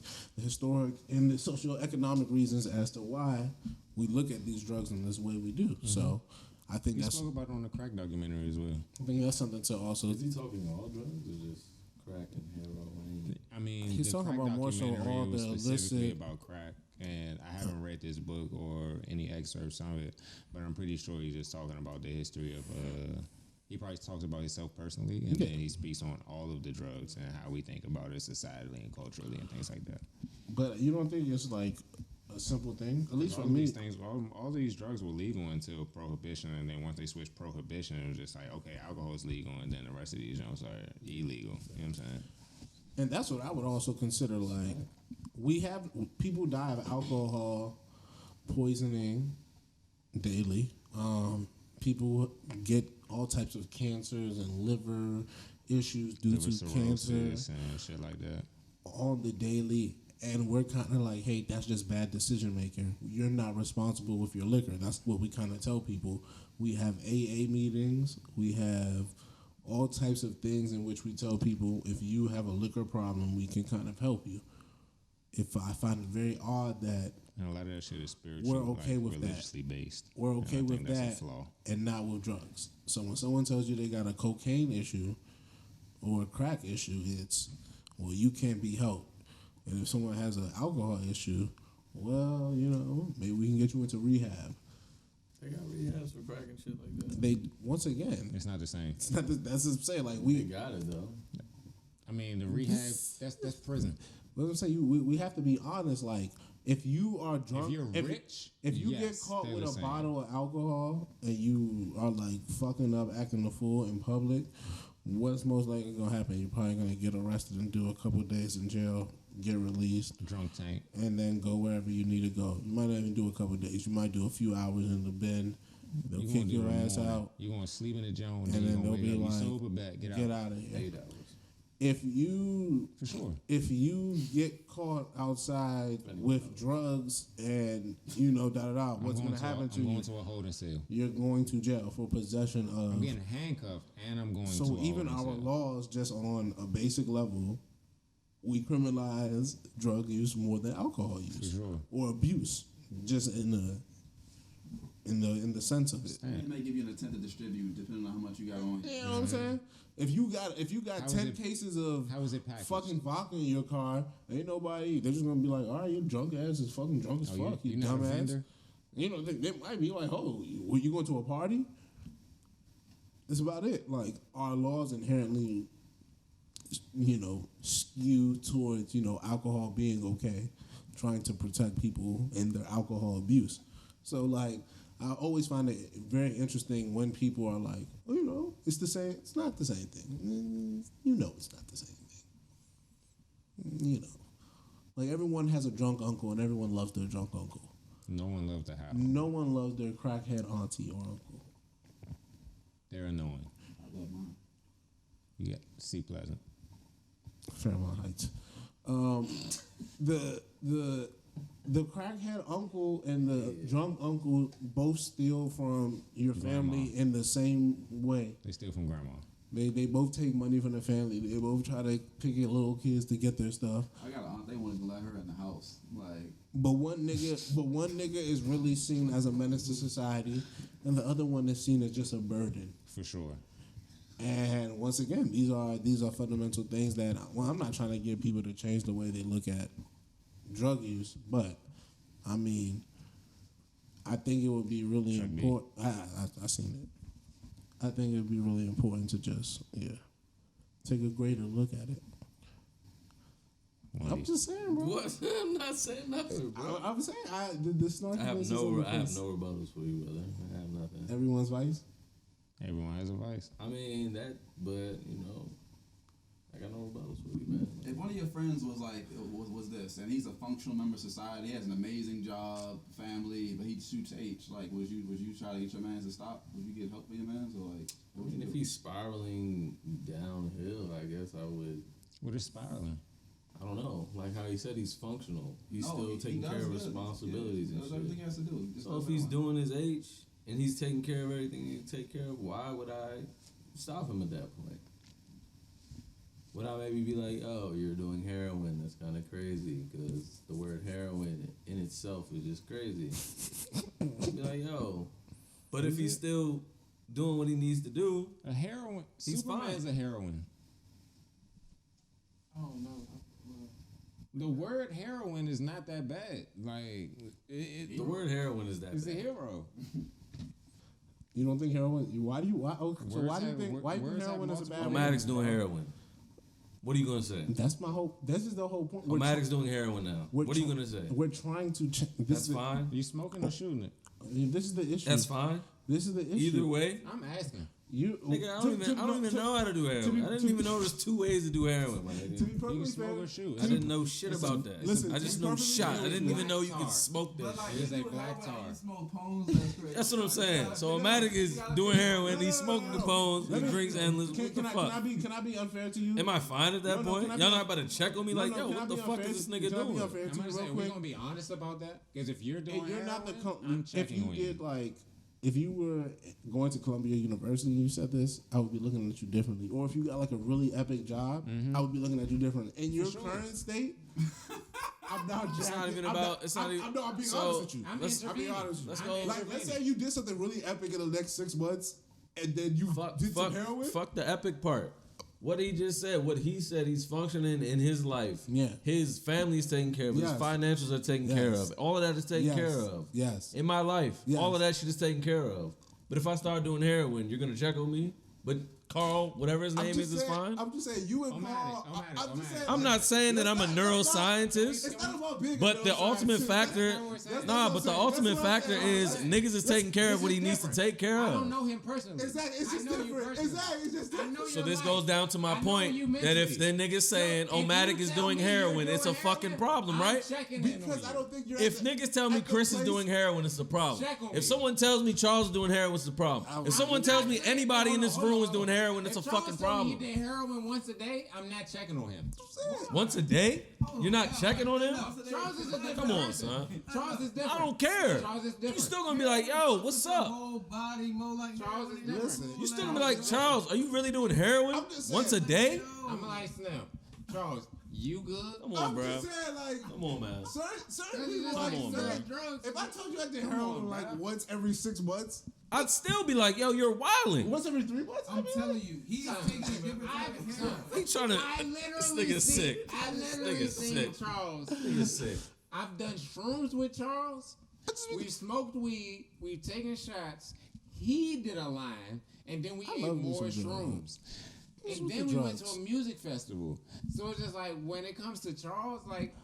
Speaker 2: and the socio-economic reasons as to why we look at these drugs in this way we do. So I think
Speaker 3: He
Speaker 2: that's
Speaker 3: spoke about it on the crack documentary as well.
Speaker 2: I think that's something to also.
Speaker 4: Is he talking all drugs or just crack and heroin?
Speaker 3: I mean,
Speaker 2: He's
Speaker 3: the
Speaker 2: talking
Speaker 3: crack
Speaker 2: about more so
Speaker 3: documentary
Speaker 2: all
Speaker 3: was
Speaker 2: the
Speaker 3: specifically
Speaker 2: illicit-
Speaker 3: about crack, and I haven't read this book or any excerpts of it, but I'm pretty sure he's just talking about the history of. He probably talks about himself personally, and then he speaks on all of the drugs and how we think about it societally and culturally and things like that.
Speaker 2: But you don't think it's like a simple thing? At least
Speaker 3: all
Speaker 2: for
Speaker 3: of
Speaker 2: me,
Speaker 3: these things, all these drugs were legal until prohibition, and then once they switched prohibition, it was just like, okay, alcohol is legal, and then the rest of these drugs are illegal. You know what I'm saying?
Speaker 2: and that's what I would also consider like we have people die of alcohol poisoning daily. People get all types of cancers and liver issues due
Speaker 3: Liver
Speaker 2: to cancer
Speaker 3: cirrhosis and shit like that.
Speaker 2: on the daily. And we're kind of like, hey, that's just bad decision making. You're not responsible with your liquor. That's what we kind of tell people. We have AA meetings. We have all types of things in which we tell people if you have a liquor problem, we can kind of help you. If I find it very odd that
Speaker 3: And a lot of that shit is spiritual,
Speaker 2: we're okay
Speaker 3: like,
Speaker 2: with that.
Speaker 3: religiously based.
Speaker 2: we're
Speaker 3: And I
Speaker 2: okay
Speaker 3: think
Speaker 2: with
Speaker 3: that's a
Speaker 2: that
Speaker 3: flaw.
Speaker 2: and not with drugs. So when someone tells you they got a cocaine issue or a crack issue, it's, well, you can't be helped. And if someone has an alcohol issue, well, maybe we can get you into rehab.
Speaker 4: They got rehabs for crack and shit like that.
Speaker 2: They once again,
Speaker 3: It's not the same.
Speaker 2: it's not. That's what I'm saying. Like
Speaker 4: They
Speaker 2: we,
Speaker 4: got it though.
Speaker 3: I mean, the rehab, that's prison.
Speaker 2: what I'm saying, we have to be honest. Like if you are drunk,
Speaker 3: If you're rich,
Speaker 2: if you
Speaker 3: yes,
Speaker 2: get caught
Speaker 3: they're
Speaker 2: with
Speaker 3: the
Speaker 2: a
Speaker 3: same.
Speaker 2: bottle of alcohol and you are like fucking up, acting a fool in public, what's most likely gonna happen? You're probably gonna get arrested and do a couple days in jail, get released,
Speaker 3: Drunk tank.
Speaker 2: and then go wherever you need to go. You might not even do a couple days. You might do a few hours in the bin. They'll
Speaker 3: You
Speaker 2: kick
Speaker 3: gonna do
Speaker 2: your
Speaker 3: it in the
Speaker 2: ass
Speaker 3: morning.
Speaker 2: out,
Speaker 3: You gonna sleep in the joint,
Speaker 2: and
Speaker 3: and
Speaker 2: then
Speaker 3: you
Speaker 2: they'll
Speaker 3: gonna
Speaker 2: be
Speaker 3: wake up,
Speaker 2: like,
Speaker 3: you sober back, get
Speaker 2: "Get
Speaker 3: out.
Speaker 2: out of here."
Speaker 4: 8 hours.
Speaker 2: If you
Speaker 3: For sure.
Speaker 2: if you get caught outside with drugs and what's going to happen to
Speaker 3: I'm
Speaker 2: you?
Speaker 3: going to a holding cell.
Speaker 2: You're going to jail for possession
Speaker 3: I'm
Speaker 2: of.
Speaker 3: getting handcuffed, and I'm going to
Speaker 2: So
Speaker 3: a
Speaker 2: even
Speaker 3: holding
Speaker 2: our
Speaker 3: cell.
Speaker 2: laws, just on a basic level, we criminalize drug use more than alcohol use
Speaker 3: For sure.
Speaker 2: or abuse, just in the sense of it.
Speaker 5: It may give you an intent to distribute depending on how much you got on you.
Speaker 2: You know what I'm saying? If you got
Speaker 3: How is
Speaker 2: 10
Speaker 3: it-
Speaker 2: cases of
Speaker 3: how is it packaged?
Speaker 2: fucking vodka in your car, ain't nobody. They're just gonna be like, all right, your drunk ass is fucking drunk as fuck. You
Speaker 3: you're not a
Speaker 2: dumbass.
Speaker 3: vendor?
Speaker 2: They might be like, oh, were you going to a party? That's about it. Like our laws inherently skew towards, alcohol being okay, trying to protect people in their alcohol abuse. So, like, I always find it very interesting when people are like, it's the same. It's not the same thing. It's not the same thing. Like, everyone has a drunk uncle and everyone loves their drunk uncle.
Speaker 3: No one loves the house.
Speaker 2: No one loves their crackhead auntie or uncle.
Speaker 3: They're annoying.
Speaker 5: I love mine.
Speaker 3: You got C Pleasant.
Speaker 2: Fairmont Heights. The crackhead uncle and the drunk uncle both steal from your family
Speaker 3: Grandma.
Speaker 2: in the same way.
Speaker 3: They steal from grandma.
Speaker 2: They both take money from the family. They both try to picket little kids to get their stuff.
Speaker 5: I got an aunt. They wanted to let her in the house. Like,
Speaker 2: But one nigga is really seen as a menace to society, and the other one is seen as just a burden.
Speaker 3: For sure.
Speaker 2: And once again, these are fundamental things that, I'm not trying to get people to change the way they look at drug use, but I mean, I think it would be really important. I seen it. I think it would be really important to just take a greater look at it. I'm just saying, bro.
Speaker 4: What? I'm not saying nothing, bro.
Speaker 2: I'm saying the snarkiness
Speaker 4: I have
Speaker 2: is
Speaker 4: no
Speaker 2: on the face.
Speaker 4: rebuttals for you, brother. I have nothing.
Speaker 2: Everyone's vice.
Speaker 3: Everyone has a vice.
Speaker 4: I mean that, but I got no rebuttals for you, man.
Speaker 5: if one of your friends was like, was this, and he's a functional member of society, he has an amazing job, family, but he shoots H, like, would you try to get your mans to stop? Would you get help for your mans, or like?
Speaker 4: I mean, if he's spiraling downhill, I guess I would.
Speaker 3: What is spiraling?
Speaker 4: I don't know. Like how he said he's functional. He's
Speaker 5: No,
Speaker 4: still
Speaker 5: he
Speaker 4: taking
Speaker 5: does
Speaker 4: care of
Speaker 5: good.
Speaker 4: responsibilities
Speaker 5: He
Speaker 4: and
Speaker 5: does
Speaker 4: shit.
Speaker 5: everything he has to do. He just
Speaker 4: So
Speaker 5: does
Speaker 4: if he's
Speaker 5: everything.
Speaker 4: doing his H and he's taking care of everything he needs to take care of, why would I stop him at that point? Would I maybe be like, oh, you're doing heroin? That's kind of crazy because the word heroin in itself is just crazy. I'd be like, yo. But if he's still doing what he needs to do,
Speaker 3: A heroin.
Speaker 4: He's
Speaker 3: Superman's
Speaker 4: fine.
Speaker 3: a heroin.
Speaker 5: Oh no.
Speaker 3: The word heroin is not that bad. Like
Speaker 4: the word heroin is that
Speaker 3: it's a
Speaker 4: bad.
Speaker 3: hero.
Speaker 2: You don't think heroin? Why do you? Why do you think? Why do you think
Speaker 3: words have
Speaker 2: heroin is a bad?
Speaker 3: multiple
Speaker 2: word?
Speaker 4: Omadic's doing heroin. What are you going to say?
Speaker 2: That's my whole. This is the whole point.
Speaker 4: Omadic's doing heroin now.
Speaker 2: we're
Speaker 4: What are you
Speaker 2: try-
Speaker 4: going to say?
Speaker 2: We're trying to.
Speaker 4: That's fine.
Speaker 3: You smoking or shooting it?
Speaker 2: This is the issue.
Speaker 4: That's fine.
Speaker 2: This is the issue.
Speaker 4: Either way.
Speaker 3: I'm asking.
Speaker 2: You,
Speaker 4: Nigga, I don't even know how to do heroin. I didn't even know there's 2 ways to do heroin, my
Speaker 2: To be
Speaker 4: nigga.
Speaker 3: You
Speaker 2: perfectly
Speaker 3: can smoke
Speaker 2: fair,
Speaker 3: or shoot.
Speaker 4: I didn't know shit about that.
Speaker 2: listen,
Speaker 4: I
Speaker 2: to
Speaker 4: just
Speaker 2: be
Speaker 4: know
Speaker 2: perfectly
Speaker 4: shot.
Speaker 2: fair,
Speaker 4: I didn't even know you
Speaker 3: black
Speaker 4: could
Speaker 3: tar.
Speaker 4: smoke that
Speaker 5: But like,
Speaker 4: shit.
Speaker 3: It's
Speaker 5: you
Speaker 3: a
Speaker 5: do
Speaker 3: black
Speaker 5: heroin,
Speaker 3: tar.
Speaker 5: you smoke pones, that's crazy.
Speaker 4: That's what I'm saying.
Speaker 5: Like,
Speaker 4: So
Speaker 5: you
Speaker 4: Omatic is
Speaker 5: gotta
Speaker 4: doing
Speaker 5: figure
Speaker 4: heroin,
Speaker 5: out-
Speaker 4: he's smoking the pones, he drinks endless. What the fuck?
Speaker 2: Can I be unfair to you?
Speaker 4: Am I fine at that
Speaker 2: No,
Speaker 4: point?
Speaker 2: can I
Speaker 4: Y'all
Speaker 2: be-
Speaker 4: not about to check on me
Speaker 2: No,
Speaker 4: like,
Speaker 2: no,
Speaker 4: yo,
Speaker 2: can I
Speaker 4: what the
Speaker 2: be
Speaker 4: fuck
Speaker 2: unfair
Speaker 4: is this
Speaker 2: to-
Speaker 4: nigga
Speaker 2: can I be
Speaker 4: doing?
Speaker 2: unfair to
Speaker 3: I'm
Speaker 2: you
Speaker 3: gonna
Speaker 2: real
Speaker 3: say we're
Speaker 2: quick?
Speaker 3: gonna be honest about that. Because if you're doing
Speaker 2: If you're
Speaker 3: heroin,
Speaker 2: not the
Speaker 3: I'm
Speaker 2: if
Speaker 3: checking
Speaker 2: you
Speaker 3: on you.
Speaker 2: did like if you were going to Columbia University and you said this, I would be looking at you differently. Or if you got like a really epic job, I would be looking at you differently. In your
Speaker 3: sure.
Speaker 2: current state, I'm not.
Speaker 4: It's not
Speaker 2: jacking-
Speaker 4: even
Speaker 2: I'm
Speaker 4: about. It's not even.
Speaker 2: I'm being
Speaker 4: so,
Speaker 2: honest with you.
Speaker 3: I'm
Speaker 2: I'll be honest with you.
Speaker 4: Let's
Speaker 3: I'm
Speaker 4: go.
Speaker 2: Like, let's say you did something really epic in the next 6 months, and then you did some heroin.
Speaker 4: Fuck the epic part. What he just said, what he said, he's functioning in his life.
Speaker 2: Yeah.
Speaker 4: His family's taken care of. His
Speaker 2: Yes.
Speaker 4: financials are taken care
Speaker 2: Yes.
Speaker 4: of. All of that is taken
Speaker 2: Yes.
Speaker 4: care of.
Speaker 2: Yes.
Speaker 4: In my life,
Speaker 2: Yes.
Speaker 4: all of that shit is taken care of. But if I start doing heroin, you're gonna check on me. But Carl, whatever his name is fine.
Speaker 2: I'm just saying you and Paul. I'm just saying.
Speaker 4: I'm not saying that I'm a neuroscientist.
Speaker 2: It's not about being.
Speaker 4: But the ultimate factor, nah. But the ultimate factor is niggas is taking care of what he needs to take care
Speaker 3: I don't
Speaker 4: of.
Speaker 3: know him personally.
Speaker 2: Exactly. It's
Speaker 3: I
Speaker 2: just
Speaker 3: know you
Speaker 2: different.
Speaker 3: personally.
Speaker 2: Exactly. It's just
Speaker 3: I know
Speaker 2: different.
Speaker 4: So
Speaker 3: your
Speaker 4: this
Speaker 3: life.
Speaker 4: goes down to my
Speaker 3: I know
Speaker 4: point
Speaker 3: you
Speaker 4: that if the
Speaker 3: mentally.
Speaker 4: niggas saying
Speaker 3: If you
Speaker 4: Omatic is
Speaker 3: tell
Speaker 4: doing
Speaker 3: me you're
Speaker 4: heroin,
Speaker 3: doing
Speaker 4: it's a fucking
Speaker 3: heroin,
Speaker 4: problem,
Speaker 3: I'm
Speaker 4: right?
Speaker 3: checking in
Speaker 2: Because
Speaker 3: on
Speaker 2: I
Speaker 3: you.
Speaker 2: don't think you're.
Speaker 4: If niggas tell me
Speaker 2: at the
Speaker 4: Chris is
Speaker 2: place-
Speaker 4: doing heroin, it's a problem.
Speaker 3: Check on me.
Speaker 4: If someone tells me Charles is doing heroin, it's a problem. If someone tells me anybody in this room is doing heroin, it's a fucking
Speaker 3: If Charles
Speaker 4: problem.
Speaker 3: told me he did heroin once a day, I'm not checking on him.
Speaker 4: Once a day? You're not checking on him?
Speaker 3: Charles is a different
Speaker 4: Come on,
Speaker 3: person.
Speaker 4: son.
Speaker 3: Charles is different.
Speaker 4: I don't care.
Speaker 3: Charles is different.
Speaker 4: You still gonna be like, yo, what's up?
Speaker 5: Whole body, more like
Speaker 3: Charles is
Speaker 5: heroin.
Speaker 3: different.
Speaker 4: You still gonna be like, Charles, are you really doing heroin
Speaker 2: I'm just saying.
Speaker 4: once a day?
Speaker 3: I'm like Slim. Charles, you good?
Speaker 4: Come on,
Speaker 2: I'm
Speaker 4: bro.
Speaker 2: just saying, like,
Speaker 4: Come on, man.
Speaker 2: certain people like
Speaker 4: on, bro.
Speaker 3: drugs.
Speaker 2: If I told you I did heroin like once every 6 months,
Speaker 4: I'd still be like, yo, you're wilding.
Speaker 2: once every 3 months,
Speaker 5: I'm telling you, he's taking a different type of heroin.
Speaker 4: He trying to.
Speaker 3: I
Speaker 4: This
Speaker 3: literally
Speaker 4: nigga's
Speaker 3: seen,
Speaker 4: sick.
Speaker 3: I
Speaker 4: This
Speaker 3: literally
Speaker 4: nigga's
Speaker 3: seen
Speaker 4: sick.
Speaker 3: Charles.
Speaker 4: Nigga's sick.
Speaker 3: I've done shrooms with Charles. We've smoked weed. We've taken shots. He did a line, and then we ate
Speaker 2: love me
Speaker 3: more
Speaker 2: some
Speaker 3: shrooms.
Speaker 2: What's
Speaker 3: And
Speaker 2: with
Speaker 3: then
Speaker 2: the
Speaker 3: we went to
Speaker 2: drugs?
Speaker 3: a music festival. So it's just like when it comes to Charles, like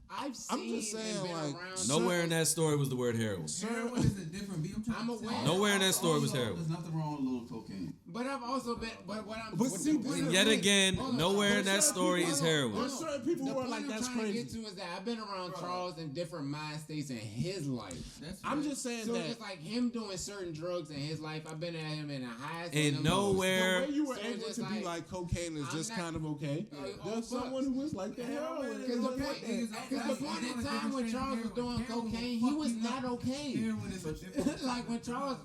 Speaker 3: I've seen
Speaker 2: just saying,
Speaker 3: and been
Speaker 2: like,
Speaker 3: around.
Speaker 4: Nowhere in that story was the word heroin.
Speaker 6: Heroin is a different beat.
Speaker 3: I'm aware.
Speaker 4: Nowhere in that story was
Speaker 5: Also,
Speaker 4: heroin.
Speaker 5: There's nothing wrong with a little cocaine.
Speaker 3: But I've also been. But what I'm.
Speaker 2: But
Speaker 3: what
Speaker 2: see,
Speaker 3: the-
Speaker 2: but
Speaker 4: And yet again,
Speaker 3: Hold on.
Speaker 4: nowhere in that
Speaker 2: Certain
Speaker 4: story
Speaker 2: people-
Speaker 4: is
Speaker 3: hold on,
Speaker 4: heroin.
Speaker 2: There's certain people
Speaker 3: The
Speaker 2: who are
Speaker 3: point
Speaker 2: like,
Speaker 3: I'm
Speaker 2: that's
Speaker 3: trying
Speaker 2: crazy.
Speaker 3: to get to is that I've been around Charles in different mind states in his life.
Speaker 2: I'm just saying
Speaker 3: So
Speaker 2: that
Speaker 3: it's like him doing certain drugs in his life. I've been at him in the highs
Speaker 4: And
Speaker 3: and the lows.
Speaker 4: nowhere-
Speaker 2: the way you were
Speaker 3: So
Speaker 2: able
Speaker 3: just
Speaker 2: to be
Speaker 3: like,
Speaker 2: like cocaine is
Speaker 3: I'm
Speaker 2: just
Speaker 3: not-
Speaker 2: kind of okay. There's
Speaker 3: fuck.
Speaker 2: someone who is like the heroin.
Speaker 3: Because the point in time when Charles was doing cocaine, he was not okay.
Speaker 6: Heroin is a different.
Speaker 3: Like when Charles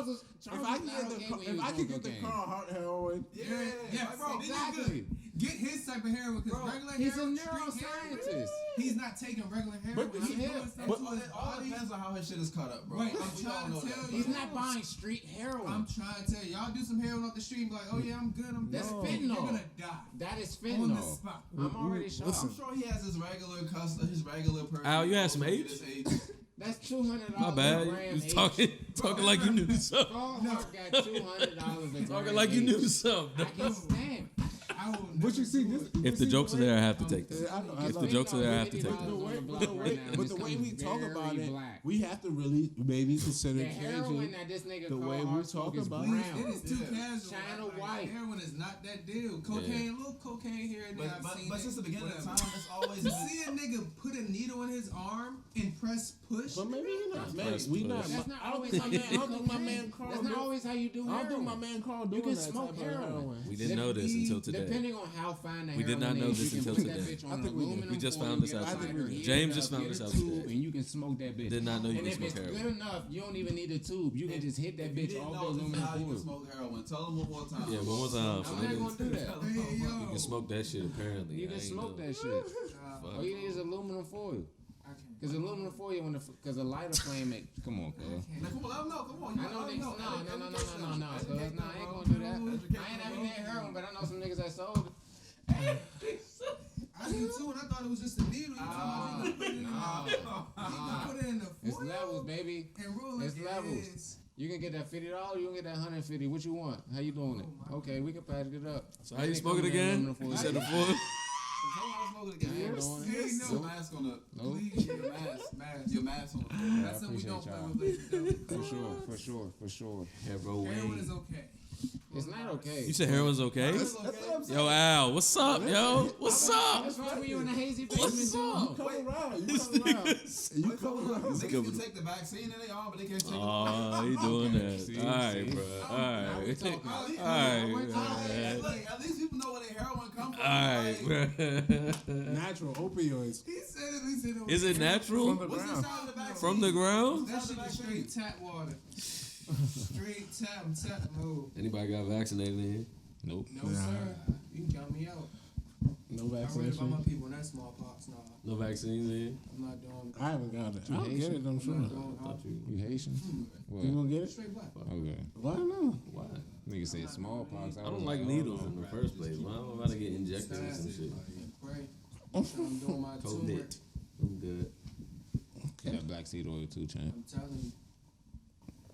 Speaker 3: was
Speaker 2: If I
Speaker 3: not
Speaker 2: can
Speaker 3: okay
Speaker 2: get
Speaker 3: when
Speaker 2: the,
Speaker 3: he
Speaker 2: if
Speaker 3: was
Speaker 2: I
Speaker 3: doing
Speaker 2: can get the
Speaker 3: cocaine.
Speaker 2: Carl Hart heroin,
Speaker 6: Yeah, bro.
Speaker 3: Exactly.
Speaker 6: Get his type of heroin because regular
Speaker 3: He's a
Speaker 6: heroin, street heroin,
Speaker 3: neuroscientist.
Speaker 6: he's not taking regular heroin.
Speaker 2: But
Speaker 6: He's
Speaker 3: he-
Speaker 6: doing
Speaker 3: but-
Speaker 6: stuff
Speaker 5: But
Speaker 6: to his
Speaker 5: it all
Speaker 6: body.
Speaker 5: depends on how his shit is cut up, bro.
Speaker 6: Right, I'm
Speaker 5: We
Speaker 6: trying
Speaker 5: all
Speaker 6: to
Speaker 5: know
Speaker 6: tell
Speaker 5: that.
Speaker 6: you.
Speaker 3: He's not buying street heroin.
Speaker 6: I'm trying to tell you, y'all do some heroin off the street and be like, oh yeah, I'm good, I'm good.
Speaker 3: That's
Speaker 6: You're
Speaker 3: fentanyl.
Speaker 6: gonna die.
Speaker 3: That is
Speaker 6: On the
Speaker 3: fentanyl.
Speaker 6: spot.
Speaker 3: I'm already sure.
Speaker 2: Listen.
Speaker 5: I'm sure he has his regular his regular person.
Speaker 4: Al, you had some
Speaker 5: Get
Speaker 4: H?
Speaker 5: his H.
Speaker 3: That's $200.
Speaker 4: My bad.
Speaker 3: A gram
Speaker 4: You was
Speaker 3: each.
Speaker 4: talking like you knew something.
Speaker 3: Carl Hart got $200 a gram.
Speaker 4: Talking like you knew
Speaker 3: each.
Speaker 4: something.
Speaker 3: I can stand.
Speaker 6: I will
Speaker 2: but you
Speaker 6: never
Speaker 2: see
Speaker 6: do
Speaker 2: this.
Speaker 6: it.
Speaker 2: you
Speaker 4: If the
Speaker 2: see
Speaker 4: jokes are
Speaker 2: way-
Speaker 4: there, I have to take
Speaker 2: Yeah,
Speaker 4: them.
Speaker 2: I know, I
Speaker 4: If
Speaker 2: know.
Speaker 4: the jokes are there, I have to
Speaker 3: $50
Speaker 4: take
Speaker 3: on
Speaker 4: them.
Speaker 3: the block
Speaker 2: But the
Speaker 3: right
Speaker 2: way,
Speaker 3: now,
Speaker 2: but
Speaker 3: and
Speaker 2: the
Speaker 3: this
Speaker 2: way we
Speaker 3: comes
Speaker 2: talk
Speaker 3: very
Speaker 2: about it,
Speaker 3: black.
Speaker 2: we have to really maybe consider
Speaker 3: The heroin
Speaker 2: changing.
Speaker 3: that this nigga
Speaker 2: the
Speaker 3: Carl
Speaker 2: way we
Speaker 3: Hart
Speaker 2: talk
Speaker 3: smoke is
Speaker 2: about it.
Speaker 3: brown.
Speaker 6: It is too casual.
Speaker 3: China
Speaker 6: Like,
Speaker 3: white.
Speaker 6: Heroin is not that deal. Cocaine, little cocaine here and there. I've seen
Speaker 5: But
Speaker 6: it,
Speaker 5: since the beginning of
Speaker 6: whatever.
Speaker 5: time, it's always
Speaker 6: To
Speaker 5: been.
Speaker 6: see a nigga put a needle in his arm and press push.
Speaker 2: But maybe he not. Maybe
Speaker 4: That's
Speaker 2: we not.
Speaker 3: That's not
Speaker 2: I don't
Speaker 3: always
Speaker 2: think
Speaker 3: how
Speaker 2: my
Speaker 3: you
Speaker 2: man. I
Speaker 3: do
Speaker 2: don't think my
Speaker 3: cocaine.
Speaker 2: man Carl.
Speaker 3: That's not
Speaker 2: do-
Speaker 3: always how you do
Speaker 2: I don't think
Speaker 3: heroin.
Speaker 2: my man Carl
Speaker 3: You
Speaker 2: doing
Speaker 3: can
Speaker 2: that
Speaker 3: smoke
Speaker 2: type of
Speaker 3: heroin.
Speaker 4: We didn't know this until today.
Speaker 3: Depending on how fine the
Speaker 4: We did
Speaker 3: heroin
Speaker 4: not know
Speaker 3: is,
Speaker 4: this
Speaker 3: you can
Speaker 4: until
Speaker 3: put that
Speaker 4: today.
Speaker 3: bitch on
Speaker 2: I
Speaker 3: an
Speaker 2: think we did.
Speaker 3: aluminum
Speaker 4: We just
Speaker 3: foil,
Speaker 4: found this
Speaker 3: get a
Speaker 4: out
Speaker 3: lighter,
Speaker 4: today.
Speaker 3: heat
Speaker 4: James
Speaker 3: it
Speaker 4: just
Speaker 3: up,
Speaker 4: found
Speaker 3: get
Speaker 4: this
Speaker 3: a
Speaker 4: out
Speaker 3: tube,
Speaker 4: today.
Speaker 3: and you can smoke that bitch.
Speaker 4: Did not know you
Speaker 3: And
Speaker 4: could
Speaker 3: if
Speaker 4: smoke
Speaker 3: it's
Speaker 4: heroin.
Speaker 3: good enough, you don't even need a tube. You can just hit that
Speaker 5: If you
Speaker 3: bitch
Speaker 5: didn't
Speaker 3: off the
Speaker 5: know this is
Speaker 3: aluminum
Speaker 5: how you can
Speaker 3: foil.
Speaker 5: smoke heroin, tell them one more time.
Speaker 4: Yeah, one more time.
Speaker 3: I'm not gonna do that.
Speaker 6: Hey, yo.
Speaker 4: You can smoke that shit apparently.
Speaker 3: You
Speaker 4: I
Speaker 3: can
Speaker 4: ain't
Speaker 3: smoke
Speaker 4: know.
Speaker 3: that shit.
Speaker 4: Fuck.
Speaker 3: All you need is aluminum foil.
Speaker 6: I can't.
Speaker 3: Cause aluminum foil, cause a lighter flame it. Come on, cuz.
Speaker 5: Now, come on, let them know. Come on.
Speaker 3: I know niggas. No, cuz. No, I ain't gonna do that. I ain't never did heroin, but I know some niggas that sold it.
Speaker 6: I do too, and I thought it was just a needle. You know, you put it in put it in the
Speaker 3: It's
Speaker 6: foil
Speaker 3: levels, baby.
Speaker 6: and roll it.
Speaker 3: It's levels. You can get that $50, you can get that $150. What you want? How you doing it? Okay, we can patch it up.
Speaker 4: So how you
Speaker 3: They
Speaker 4: smoke it
Speaker 3: come in
Speaker 4: again?
Speaker 3: aluminum foil.
Speaker 4: You said the foil.
Speaker 5: Tell them how to smoke it again.
Speaker 3: I ain't doing it.
Speaker 6: Hey,
Speaker 5: Your
Speaker 6: no.
Speaker 5: mask on the.
Speaker 3: Nope.
Speaker 6: Please,
Speaker 5: Your mask. Your mask on the floor.
Speaker 3: I
Speaker 6: That's something we
Speaker 3: appreciate
Speaker 6: don't play
Speaker 3: y'all.
Speaker 6: with, ladies and gentlemen.
Speaker 3: For sure.
Speaker 6: Heroin is okay.
Speaker 3: It's not okay.
Speaker 4: You said heroin's okay?
Speaker 5: That's what I'm saying.
Speaker 4: Yo, Al, what's up, yo? What's up?
Speaker 3: That's why we in a hazy
Speaker 4: What's
Speaker 3: basement
Speaker 4: up?
Speaker 3: too.
Speaker 2: Come around. You come around. You come around.
Speaker 5: Niggas can take the vaccine in their arm, but they can't take
Speaker 4: Oh, he doing that.
Speaker 3: See,
Speaker 4: All right,
Speaker 3: see.
Speaker 4: bro. All
Speaker 3: Now we
Speaker 4: right.
Speaker 3: talking.
Speaker 5: it.
Speaker 4: All right,
Speaker 3: One time.
Speaker 4: man.
Speaker 5: Look, at least people know where their heroin come from.
Speaker 4: All right,
Speaker 5: Like,
Speaker 4: bro.
Speaker 2: Natural opioids.
Speaker 6: He said it. He said it.
Speaker 4: Is it natural?
Speaker 2: From the
Speaker 5: What's
Speaker 2: ground.
Speaker 5: inside of the vaccine?
Speaker 4: From the ground?
Speaker 6: That shit is straight tap water. Straight tap move.
Speaker 4: Anybody got vaccinated in here? Nope.
Speaker 6: No sir. You can count me out.
Speaker 2: No
Speaker 6: I read about my
Speaker 2: vaccination.
Speaker 6: people and that smallpox. Nah,
Speaker 4: No vaccines in here?
Speaker 6: I'm not doing.
Speaker 2: I haven't got it. I'll get it. I'm sure.
Speaker 6: I'm not doing.
Speaker 3: You Haitian?
Speaker 2: You gonna get it?
Speaker 6: Straight black.
Speaker 3: Okay.
Speaker 2: Why not?
Speaker 4: Why?
Speaker 3: Nigga say smallpox.
Speaker 4: I don't like needles in the first place. Why am I about to get injected in some shit?
Speaker 6: Right. I'm doing my turmeric.
Speaker 4: COVID. I'm good.
Speaker 3: That black seed oil too, champ.
Speaker 6: I'm telling you.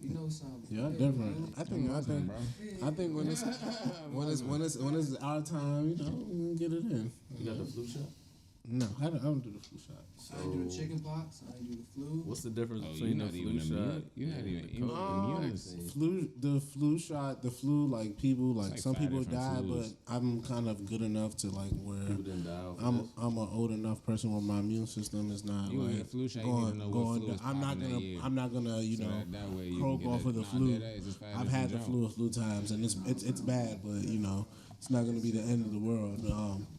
Speaker 6: You know something.
Speaker 2: Yeah, different. I think when it's our time, you know, we can get it in.
Speaker 4: You got the flu shot?
Speaker 2: No, I don't do the flu shot.
Speaker 6: I ain't do the chicken pox. I ain't do the flu.
Speaker 4: What's the difference
Speaker 3: Oh,
Speaker 4: between
Speaker 3: you're
Speaker 4: the
Speaker 3: not
Speaker 4: flu
Speaker 3: even
Speaker 4: shot?
Speaker 3: immune. You're not
Speaker 4: and
Speaker 3: even
Speaker 4: the
Speaker 3: immune.
Speaker 4: COVID
Speaker 3: immune.
Speaker 4: vaccine?
Speaker 2: The flu shot, the flu, like people, like
Speaker 3: like
Speaker 2: some
Speaker 3: five
Speaker 2: people
Speaker 3: different
Speaker 2: die,
Speaker 3: flus.
Speaker 2: but I'm kind of good enough to like where
Speaker 4: People didn't die off
Speaker 2: I'm
Speaker 4: this?
Speaker 2: an old enough person where my immune system is not
Speaker 3: You
Speaker 2: like
Speaker 3: get a flu shot, you need to know what flu is
Speaker 2: I'm not
Speaker 3: popping that
Speaker 2: gonna
Speaker 3: year.
Speaker 2: I'm not gonna you
Speaker 3: So
Speaker 2: know
Speaker 3: that way you
Speaker 2: croak
Speaker 3: can get
Speaker 2: off of the
Speaker 3: nah,
Speaker 2: flu.
Speaker 3: that is, it's five
Speaker 2: I've had the
Speaker 3: different
Speaker 2: flu a few times and it's bad, but you know it's not gonna be the end of the world.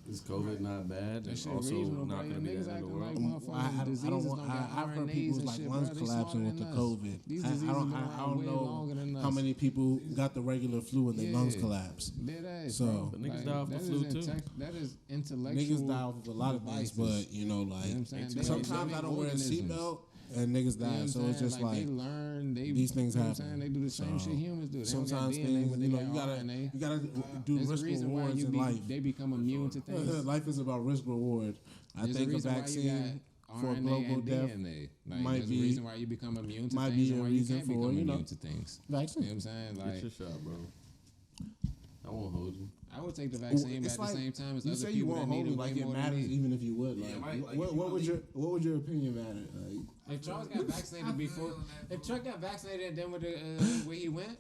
Speaker 4: Is COVID not bad?
Speaker 3: That
Speaker 4: It's
Speaker 3: shit
Speaker 4: also
Speaker 3: reasonable,
Speaker 4: not
Speaker 3: bro.
Speaker 4: going to be the
Speaker 3: Niggas
Speaker 4: end of the
Speaker 3: acting like
Speaker 4: world.
Speaker 3: motherfuckers.
Speaker 2: I
Speaker 3: Diseases
Speaker 2: don't
Speaker 3: don't
Speaker 2: want.
Speaker 3: got
Speaker 2: I've heard
Speaker 3: RNAs
Speaker 2: people's
Speaker 3: and
Speaker 2: like
Speaker 3: shit,
Speaker 2: lungs
Speaker 3: bro. They
Speaker 2: collapsing with the
Speaker 3: smarter than us.
Speaker 2: COVID.
Speaker 3: These
Speaker 2: I
Speaker 3: diseases
Speaker 2: don't
Speaker 3: been around
Speaker 2: I don't
Speaker 3: way longer
Speaker 2: know
Speaker 3: than
Speaker 2: how
Speaker 3: us.
Speaker 2: many people got the regular flu and their lungs
Speaker 3: Yeah.
Speaker 2: collapse.
Speaker 3: Dead ass,
Speaker 2: So-
Speaker 3: bro.
Speaker 4: But niggas die off the
Speaker 3: that
Speaker 4: flu,
Speaker 3: is
Speaker 4: too.
Speaker 3: That is intellectual.
Speaker 2: Niggas die off of a lot of things,
Speaker 3: devices.
Speaker 2: but you know, like
Speaker 3: You know what I'm saying? They-
Speaker 2: sometimes
Speaker 3: they
Speaker 2: I don't wear a
Speaker 3: organisms.
Speaker 2: seatbelt and niggas
Speaker 3: You know what
Speaker 2: die.
Speaker 3: I'm
Speaker 2: So it's
Speaker 3: saying?
Speaker 2: just like
Speaker 3: they learn.
Speaker 2: these things
Speaker 3: you know what I'm
Speaker 2: happen.
Speaker 3: saying? They do the same
Speaker 2: So
Speaker 3: shit humans do. They don't got
Speaker 2: sometimes
Speaker 3: DNA,
Speaker 2: things
Speaker 3: but they
Speaker 2: you know
Speaker 3: got RNA.
Speaker 2: you gotta do
Speaker 3: There's
Speaker 2: risk
Speaker 3: a reason why
Speaker 2: rewards
Speaker 3: you
Speaker 2: in
Speaker 3: be,
Speaker 2: life.
Speaker 3: they become immune to things.
Speaker 2: Life is about risk reward. I
Speaker 3: There's
Speaker 2: think a
Speaker 3: reason why you
Speaker 2: vaccine
Speaker 3: got
Speaker 2: for
Speaker 3: RNA
Speaker 2: global
Speaker 3: and
Speaker 2: death
Speaker 3: DNA. Like,
Speaker 2: might
Speaker 3: there's
Speaker 2: be-
Speaker 3: a reason why you become immune to
Speaker 2: might
Speaker 3: things
Speaker 2: be
Speaker 3: and
Speaker 2: a
Speaker 3: why you
Speaker 2: reason
Speaker 3: can't
Speaker 2: for,
Speaker 3: become
Speaker 2: you know,
Speaker 3: immune to things.
Speaker 2: vaccine.
Speaker 3: You know what I'm saying?
Speaker 4: Get
Speaker 3: Like,
Speaker 4: your shot, bro. I won't hold you.
Speaker 3: I would take the vaccine, but
Speaker 2: It's
Speaker 3: at
Speaker 2: like,
Speaker 3: the same time, it's
Speaker 2: you
Speaker 3: other
Speaker 2: say you
Speaker 3: people that
Speaker 2: won't
Speaker 3: need
Speaker 2: hold
Speaker 3: it
Speaker 2: me
Speaker 3: way
Speaker 2: like it
Speaker 3: more than
Speaker 2: matters,
Speaker 3: me.
Speaker 2: even if you would.
Speaker 5: Yeah,
Speaker 2: Like,
Speaker 5: right, like,
Speaker 2: what
Speaker 5: if you
Speaker 2: would
Speaker 5: really-
Speaker 2: your opinion matter? Like,
Speaker 3: If Charles got vaccinated before, if Chuck got vaccinated and then with the where he went,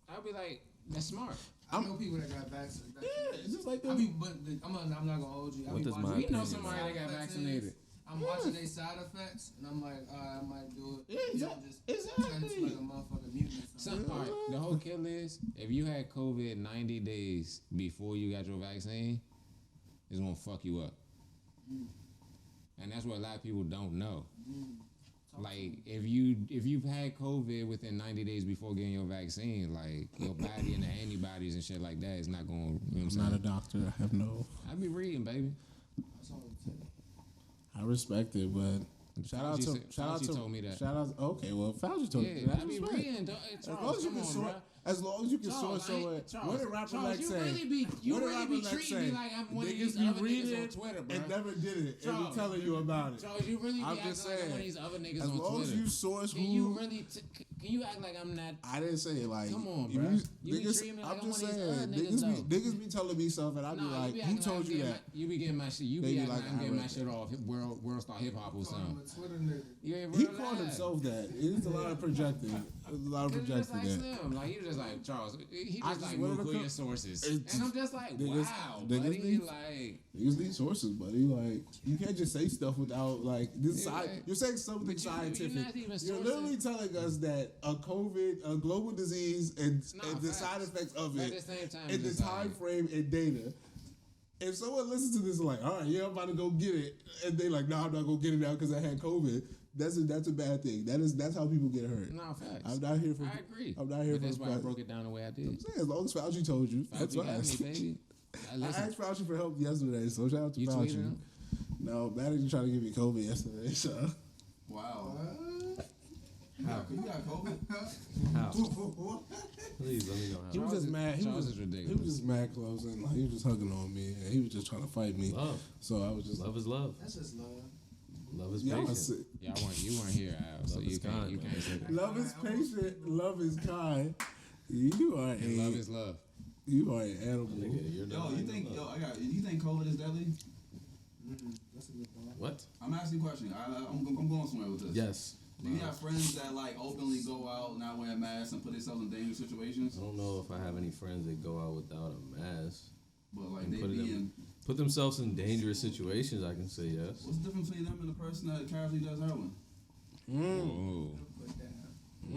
Speaker 3: I'd be like, that's smart.
Speaker 6: I know people that got vaccinated.
Speaker 2: yeah, it's just like
Speaker 6: I mean, but I'm not gonna hold you. I
Speaker 4: What
Speaker 6: be
Speaker 4: does
Speaker 6: watching
Speaker 4: my
Speaker 3: We know
Speaker 4: opinion
Speaker 3: somebody that got
Speaker 6: side effects
Speaker 3: vaccinated.
Speaker 6: is. I'm watching their side effects, and I'm like, I might do it.
Speaker 2: Yeah,
Speaker 6: You know,
Speaker 2: exactly.
Speaker 6: just turn to like a motherfucking mutant or something.
Speaker 3: Some part, the whole kill is if you had COVID 90 days before you got your vaccine, it's gonna fuck you up. And that's what a lot of people don't know. Like if you've had COVID within 90 days before getting your vaccine, like your body and the antibodies and shit like that is not gonna. You know what I'm
Speaker 2: I'm
Speaker 3: saying?
Speaker 2: not a doctor. I have no.
Speaker 3: I be reading, baby.
Speaker 6: That's all it takes.
Speaker 2: I respect it, but
Speaker 3: Fauci told me that.
Speaker 2: Shout out. Okay, well, Fauci told me.
Speaker 3: Yeah, I be reading.
Speaker 2: As long as you can source, as long as you can source somewhere. What did rapper like
Speaker 3: you
Speaker 2: say?
Speaker 3: really be, you
Speaker 2: What did
Speaker 3: really
Speaker 2: rapper
Speaker 3: be
Speaker 2: like
Speaker 3: treating
Speaker 2: say?
Speaker 3: me like I'm one of
Speaker 2: Niggas
Speaker 3: these
Speaker 2: be
Speaker 3: other niggas
Speaker 2: reading
Speaker 3: on Twitter, bro.
Speaker 2: and never did it, and be
Speaker 3: Charles.
Speaker 2: telling you about it.
Speaker 3: Charles, you really be
Speaker 2: I'm
Speaker 3: acting
Speaker 2: just
Speaker 3: like I'm one of
Speaker 2: saying.
Speaker 3: these other niggas
Speaker 2: As
Speaker 3: on
Speaker 2: long as
Speaker 3: Twitter.
Speaker 2: you source
Speaker 3: Can
Speaker 2: who.
Speaker 3: you really? Can you act like I'm not?
Speaker 2: I didn't say it like.
Speaker 3: Come on,
Speaker 2: if
Speaker 3: bruh. You be
Speaker 2: niggas,
Speaker 3: treating me like
Speaker 2: I'm
Speaker 3: I'm
Speaker 2: just
Speaker 3: one of these
Speaker 2: saying.
Speaker 3: other niggas,
Speaker 2: Niggas be telling me stuff, and I be
Speaker 3: No,
Speaker 2: like,
Speaker 3: you be
Speaker 2: who
Speaker 3: acting
Speaker 2: told
Speaker 3: like
Speaker 2: you
Speaker 3: I'm
Speaker 2: that?
Speaker 3: getting you be getting my shit. You
Speaker 2: They
Speaker 3: be
Speaker 2: be
Speaker 3: acting
Speaker 2: like,
Speaker 3: like I'm
Speaker 2: I
Speaker 3: getting my
Speaker 2: read
Speaker 3: shit off World Star Hip Hop or
Speaker 6: Call him
Speaker 3: something.
Speaker 6: a Twitter nigga.
Speaker 3: You ain't
Speaker 2: He
Speaker 3: real
Speaker 2: called
Speaker 3: live.
Speaker 2: himself that. It's a lot of projecting. There's a lot of
Speaker 3: Cause he just
Speaker 2: projecting
Speaker 3: like
Speaker 2: there.
Speaker 3: Slim, like he was just like Charles. He
Speaker 2: I
Speaker 3: just
Speaker 2: just
Speaker 3: like
Speaker 2: wanted
Speaker 3: Mook,
Speaker 2: to
Speaker 3: who your
Speaker 2: co-
Speaker 3: sources,
Speaker 2: It's-
Speaker 3: and I'm just like,
Speaker 2: niggas-
Speaker 3: wow,
Speaker 2: niggas
Speaker 3: buddy,
Speaker 2: need-
Speaker 3: like.
Speaker 2: These need sources, buddy. Like you can't just say stuff without like this.
Speaker 3: Yeah,
Speaker 2: You're saying something
Speaker 3: but you're
Speaker 2: scientific.
Speaker 3: not even
Speaker 2: You're
Speaker 3: sourcing.
Speaker 2: literally telling us that a global disease, and the
Speaker 3: facts.
Speaker 2: side effects of
Speaker 3: But
Speaker 2: it,
Speaker 3: at the same time,
Speaker 2: and the
Speaker 3: it's just
Speaker 2: time
Speaker 3: like-
Speaker 2: frame and data. If someone listens to this like, all right, yeah, I'm about to go get it, and they like, nah, I'm not gonna get it now because I had COVID. That's a bad thing. That's how people get hurt.
Speaker 3: No facts.
Speaker 2: I'm not here for.
Speaker 3: I agree.
Speaker 2: I'm not here
Speaker 3: But
Speaker 2: for.
Speaker 3: that's why I broke it down the way I did.
Speaker 2: I'm saying, as long as Fauci told you, that's
Speaker 3: Fauci got
Speaker 2: fine.
Speaker 3: me, baby. I
Speaker 2: I
Speaker 3: listen.
Speaker 2: asked Fauci for help yesterday, so shout out to
Speaker 3: You
Speaker 2: Fauci.
Speaker 3: tweeted him?
Speaker 2: No, Maddie tried to give me COVID yesterday, so.
Speaker 5: Wow.
Speaker 6: What?
Speaker 5: You got COVID?
Speaker 4: How? Please let me know
Speaker 2: He
Speaker 4: how.
Speaker 2: was just mad. He
Speaker 3: Charles
Speaker 2: was
Speaker 3: is
Speaker 2: He
Speaker 3: ridiculous.
Speaker 2: was just mad close, and like, he was just hugging on me, and he was just trying to fight me.
Speaker 4: Love.
Speaker 2: So I was just
Speaker 4: Love is love.
Speaker 6: That's just love.
Speaker 4: Love is
Speaker 2: yeah, I'm
Speaker 4: patient.
Speaker 3: You weren't here, Al, so
Speaker 4: Love
Speaker 3: you
Speaker 4: is
Speaker 3: can't
Speaker 4: kind,
Speaker 3: you
Speaker 4: man.
Speaker 3: can't say that.
Speaker 2: love is patient, love is kind. You are
Speaker 3: And love
Speaker 2: a
Speaker 3: is love.
Speaker 2: you are an animal.
Speaker 4: Nigga, you're
Speaker 5: Yo,
Speaker 4: not
Speaker 5: you
Speaker 4: in
Speaker 5: think
Speaker 4: love.
Speaker 5: you think COVID is deadly?
Speaker 6: That's a good one.
Speaker 4: What?
Speaker 5: I'm asking a question. I'm going somewhere with this.
Speaker 4: Yes.
Speaker 5: Do you have friends that like openly go out, not wear masks, and put themselves in dangerous situations?
Speaker 4: I don't know if I have any friends that go out without a mask.
Speaker 5: But like
Speaker 4: And
Speaker 5: they
Speaker 4: put
Speaker 5: be
Speaker 4: them-
Speaker 5: in.
Speaker 4: Put themselves in dangerous situations, I can say yes.
Speaker 5: What's the difference between them and the person that casually does heroin?
Speaker 3: Ooh.
Speaker 6: Put that